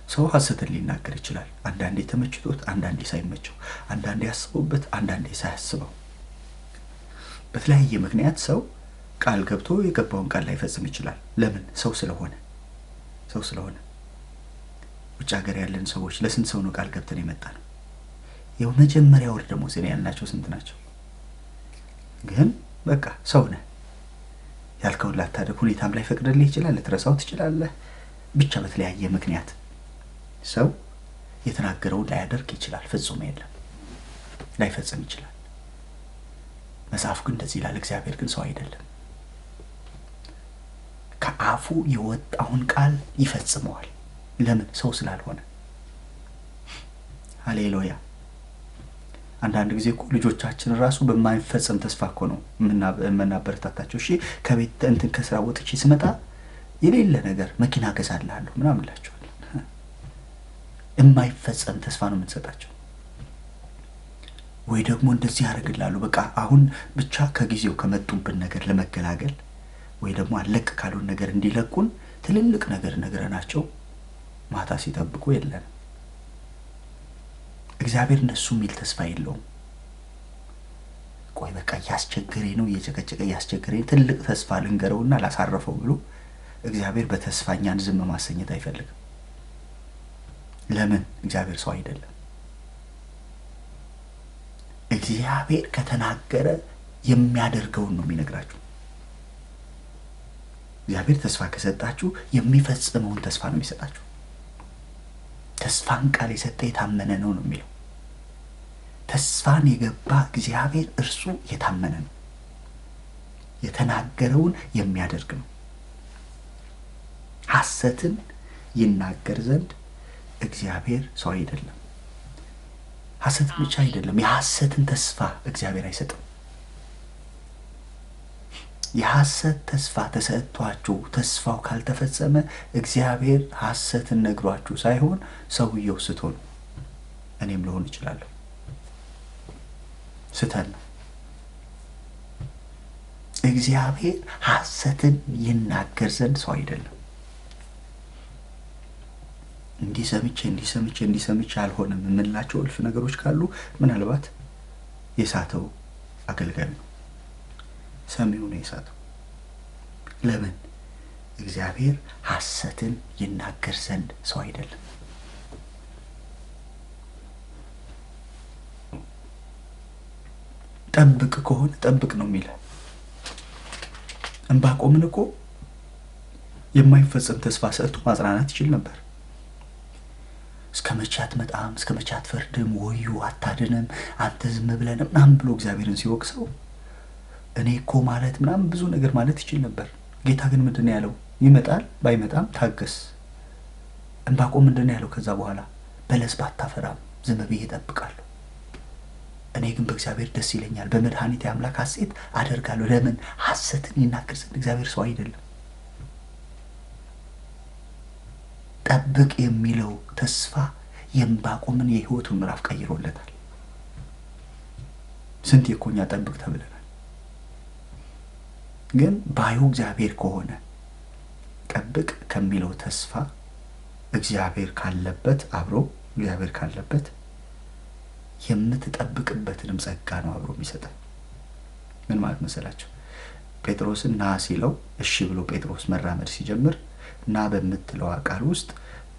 ሰው ሐሰትን ሊናገር ይችላል፣ አንዳንዴ ተመችቶት፣ አንዳንዴ ሳይመቸው፣ አንዳንዴ ያስበውበት፣ አንዳንዴ ሳያስበው። በተለያየ ምክንያት ሰው ቃል ገብቶ የገባውን ቃል ላይፈጽም ይችላል። ለምን? ሰው ስለሆነ። ውጭ ሀገር ያለን ሰዎች ለስንት ሰው ነው ቃል ገብተን የመጣነው? የመጀመሪያ ወር ደሞዝ ያልናቸው ስንት ናቸው? ግን በቃ ሰው ነህ፣ ያልከውን ላታደርግ ሁኔታም ላይ ፈቅድልህ ይችላል፣ ልትረሳው ትችላለህ። ብቻ በተለያየ ምክንያት ሰው የተናገረውን ላያደርግ ይችላል። ፍጹም የለም፣ ላይፈጽም ይችላል። መጽሐፍ ግን እንደዚህ ይላል፣ እግዚአብሔር ግን ሰው አይደለም። ከአፉ የወጣውን ቃል ይፈጽመዋል። ለምን? ሰው ስላልሆነ። ሃሌሉያ። አንዳንድ ጊዜ እኮ ልጆቻችን ራሱ በማይፈጸም ተስፋ እኮ ነው የምናበረታታቸው። እሺ ከቤት እንትን ከስራ ወጥቼ ስመጣ የሌለ ነገር መኪና ገዛልሃለሁ ምናምን እላቸዋለሁ። የማይፈጸም ተስፋ ነው የምንሰጣቸው። ወይ ደግሞ እንደዚህ ያደርግልሃለሁ፣ በቃ አሁን ብቻ ከጊዜው ከመጡብን ነገር ለመገላገል ወይ ደግሞ አለቅ ካሉን ነገር እንዲለቁን ትልልቅ ነገር ነግረናቸው ማታ ሲጠብቁ የለንም። እግዚአብሔር እንደሱ የሚል ተስፋ የለውም። ቆይ በቃ ያስቸገረኝ ነው እየጨቀጨቀ ያስቸገረኝ ትልቅ ተስፋ ልንገረውና ላሳረፈው ብሎ እግዚአብሔር በተስፋኛን ዝም ማሰኘት አይፈልግም። ለምን? እግዚአብሔር ሰው አይደለም። እግዚአብሔር ከተናገረ የሚያደርገውን ነው የሚነግራችሁ። እግዚአብሔር ተስፋ ከሰጣችሁ የሚፈጽመውን ተስፋ ነው የሚሰጣችሁ። ተስፋን ቃል የሰጠ የታመነ ነው የሚለው። ተስፋን የገባ እግዚአብሔር እርሱ የታመነ ነው፣ የተናገረውን የሚያደርግ ነው። ሐሰትን ይናገር ዘንድ እግዚአብሔር ሰው አይደለም። ሐሰት ብቻ አይደለም፣ የሐሰትን ተስፋ እግዚአብሔር አይሰጥም። የሐሰት ተስፋ ተሰጥቷችሁ ተስፋው ካልተፈጸመ እግዚአብሔር ሐሰትን ነግሯችሁ ሳይሆን ሰውየው ስቶ ነው። እኔም ልሆን እችላለሁ፣ ስተን ነው። እግዚአብሔር ሐሰትን ይናገር ዘንድ ሰው አይደለም። እንዲሰምቼ አልሆነም የምንላቸው እልፍ ነገሮች ካሉ ምናልባት የሳተው አገልጋይ ነው፣ ሰሚው ነው የሳተው። ለምን? እግዚአብሔር ሐሰትን ይናገር ዘንድ ሰው አይደለም። ጠብቅ ከሆነ ጠብቅ ነው የሚለው። ዕንባቆምን እኮ የማይፈጸም ተስፋ ሰጥቶ ማጽናናት ይችል ነበር። እስከ መቼ አትመጣም? እስከ መቼ አትፈርድም? ወዩ አታድንም? አንተ ዝም ብለን ምናምን ብሎ እግዚአብሔርን ሲወቅሰው እኔ እኮ ማለት ምናምን ብዙ ነገር ማለት ይችል ነበር። ጌታ ግን ምንድን ነው ያለው? ይመጣል፣ ባይመጣም ታገስ። ዕንባቆም ምንድን ነው ያለው ከዛ በኋላ? በለስ ባታፈራም ዝም ብዬ እጠብቃለሁ። እኔ ግን በእግዚአብሔር ደስ ይለኛል፣ በመድኃኒቴ አምላክ ሐሴት አደርጋለሁ። ለምን? ሐሰትን ይናገር ዘንድ እግዚአብሔር ሰው አይደለም። ጠብቅ የሚለው ተስፋ የዕንባቆምን የህይወቱን ምዕራፍ ቀይሮለታል። ስንት የኮኛ ጠብቅ ተብለናል። ግን ባዩ እግዚአብሔር ከሆነ ጠብቅ ከሚለው ተስፋ እግዚአብሔር ካለበት አብሮ እግዚአብሔር ካለበት የምትጠብቅበትንም ጸጋ ነው አብሮ የሚሰጠው። ምን ማለት መሰላችሁ? ጴጥሮስን ና ሲለው እሺ ብሎ ጴጥሮስ መራመድ ሲጀምር ና በምትለው ቃል ውስጥ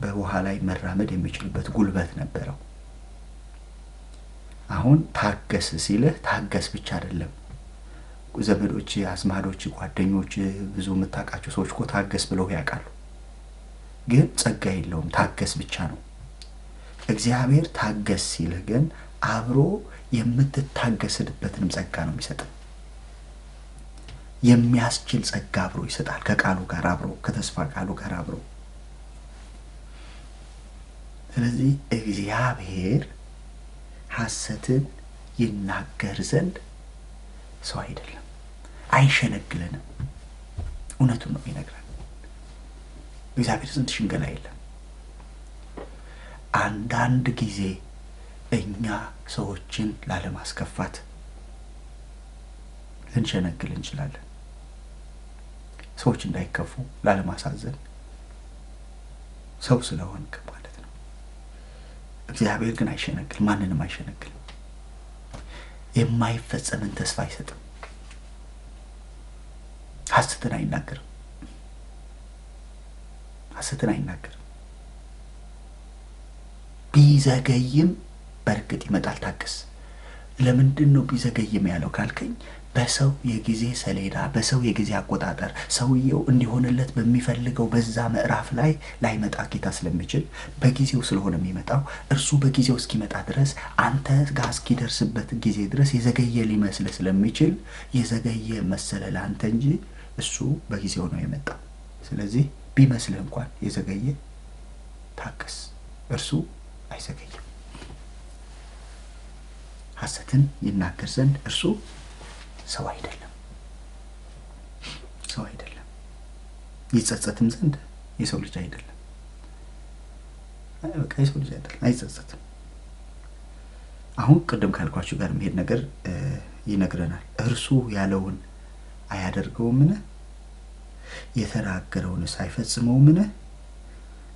በውሃ ላይ መራመድ የሚችልበት ጉልበት ነበረው። አሁን ታገስ ሲልህ ታገስ ብቻ አይደለም። ዘመዶች፣ አዝማዶች፣ ጓደኞች፣ ብዙ የምታውቃቸው ሰዎች እኮ ታገስ ብለው ያውቃሉ። ግን ጸጋ የለውም፣ ታገስ ብቻ ነው። እግዚአብሔር ታገስ ሲልህ ግን አብሮ የምትታገስበትንም ጸጋ ነው የሚሰጠው። የሚያስችል ጸጋ አብሮ ይሰጣል፣ ከቃሉ ጋር አብሮ፣ ከተስፋ ቃሉ ጋር አብሮ። ስለዚህ እግዚአብሔር ሐሰትን ይናገር ዘንድ ሰው አይደለም፣ አይሸነግለንም። እውነቱን ነው የሚነግረን። እግዚአብሔር ዘንድ ሽንገላ የለም። አንዳንድ ጊዜ እኛ ሰዎችን ላለማስከፋት ልንሸነግል እንችላለን። ሰዎች እንዳይከፉ ላለማሳዘን ሰው ስለሆንክ ማለት ነው። እግዚአብሔር ግን አይሸነግል፣ ማንንም አይሸነግል። የማይፈጸምን ተስፋ አይሰጥም። ሐሰትን አይናገርም። ሐሰትን አይናገርም። ቢዘገይም በርግጥ ይመጣል፣ ታገስ። ለምንድን ነው ቢዘገይም ያለው ካልከኝ፣ በሰው የጊዜ ሰሌዳ፣ በሰው የጊዜ አቆጣጠር ሰውየው እንዲሆንለት በሚፈልገው በዛ ምዕራፍ ላይ ላይመጣ ጌታ ስለሚችል በጊዜው ስለሆነ የሚመጣው እርሱ በጊዜው እስኪመጣ ድረስ አንተ ጋር እስኪደርስበት ጊዜ ድረስ የዘገየ ሊመስል ስለሚችል የዘገየ መሰለ ለአንተ እንጂ እሱ በጊዜው ነው የመጣው። ስለዚህ ቢመስልህ እንኳን የዘገየ ታገስ፣ እርሱ አይዘገይም። ሐሰትን ይናገር ዘንድ እርሱ ሰው አይደለም፣ ሰው አይደለም። ይጸጸትም ዘንድ የሰው ልጅ አይደለም። በቃ የሰው ልጅ አይደለም፣ አይጸጸትም። አሁን ቅድም ካልኳችሁ ጋር የሚሄድ ነገር ይነግረናል። እርሱ ያለውን አያደርገውምን? የተናገረውንስ አይፈጽመውምን?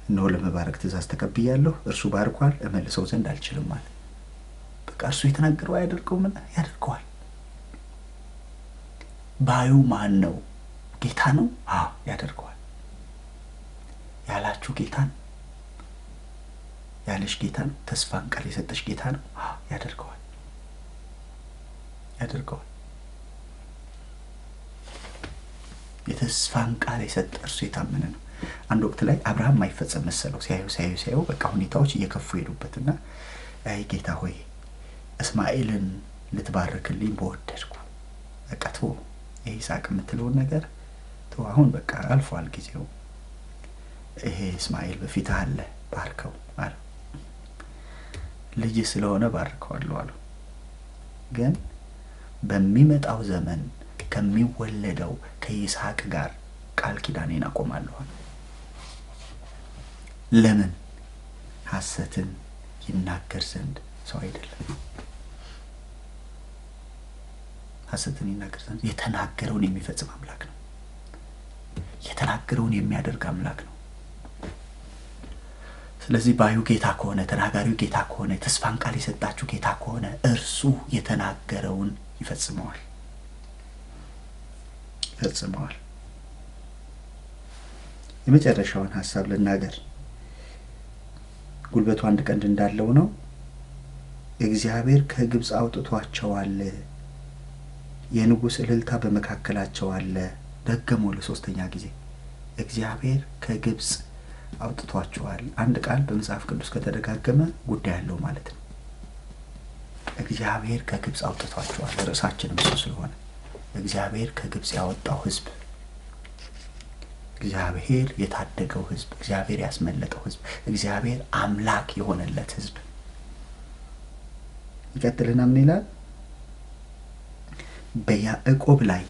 እነሆ ለመባረክ ትእዛዝ ተቀብያለሁ፣ እርሱ ባርኳል፣ እመልሰው ዘንድ አልችልም ማለት። በቃ እርሱ የተናገረው አያደርገውምን? ያደርገዋል። ባዩ ማን ነው? ጌታ ነው። አዎ ያደርገዋል። ያላችሁ ጌታ ነው። ያለሽ ጌታ ነው። ተስፋን ቃል የሰጠሽ ጌታ ነው። አዎ ያደርገዋል፣ ያደርገዋል። የተስፋን ቃል የሰጠ እርሱ የታመነ ነው። አንድ ወቅት ላይ አብርሃም ማይፈጸም መሰለው። ሲያዩ በቃ ሁኔታዎች እየከፉ ሄዱበትና አይ ጌታ ሆይ እስማኤልን ልትባርክልኝ በወደድኩ፣ በቃ ተው የይስሐቅ የምትለውን ነገር ተው፣ አሁን በቃ አልፏል ጊዜው፣ ይሄ እስማኤል በፊትህ አለ ባርከው አለ። ልጅ ስለሆነ ባርከዋለሁ አለ። ግን በሚመጣው ዘመን ከሚወለደው ከይስሐቅ ጋር ቃል ኪዳኔን አቆማለሁ። ለምን? ሐሰትን ይናገር ዘንድ ሰው አይደለም። ሐሰትን ይናገር ዘንድ የተናገረውን የሚፈጽም አምላክ ነው። የተናገረውን የሚያደርግ አምላክ ነው። ስለዚህ ባዩ ጌታ ከሆነ፣ ተናጋሪው ጌታ ከሆነ፣ ተስፋን ቃል የሰጣችሁ ጌታ ከሆነ እርሱ የተናገረውን ይፈጽመዋል። የመጨረሻውን ሐሳብ ልናገር። ጉልበቱ አንድ ቀንድ እንዳለው ነው። እግዚአብሔር ከግብጽ አውጥቷቸዋል የንጉሥ እልልታ በመካከላቸው አለ። ደገመው ለሶስተኛ ጊዜ እግዚአብሔር ከግብጽ አውጥቷቸዋል። አንድ ቃል በመጽሐፍ ቅዱስ ከተደጋገመ ጉዳይ አለው ማለት ነው። እግዚአብሔር ከግብጽ አውጥቷቸዋል። ርዕሳችንም እሱ ስለሆነ እግዚአብሔር ከግብጽ ያወጣው ሕዝብ፣ እግዚአብሔር የታደገው ሕዝብ፣ እግዚአብሔር ያስመለጠው ሕዝብ፣ እግዚአብሔር አምላክ የሆነለት ሕዝብ። ይቀጥልና ምን ይላል? በያዕቆብ ላይ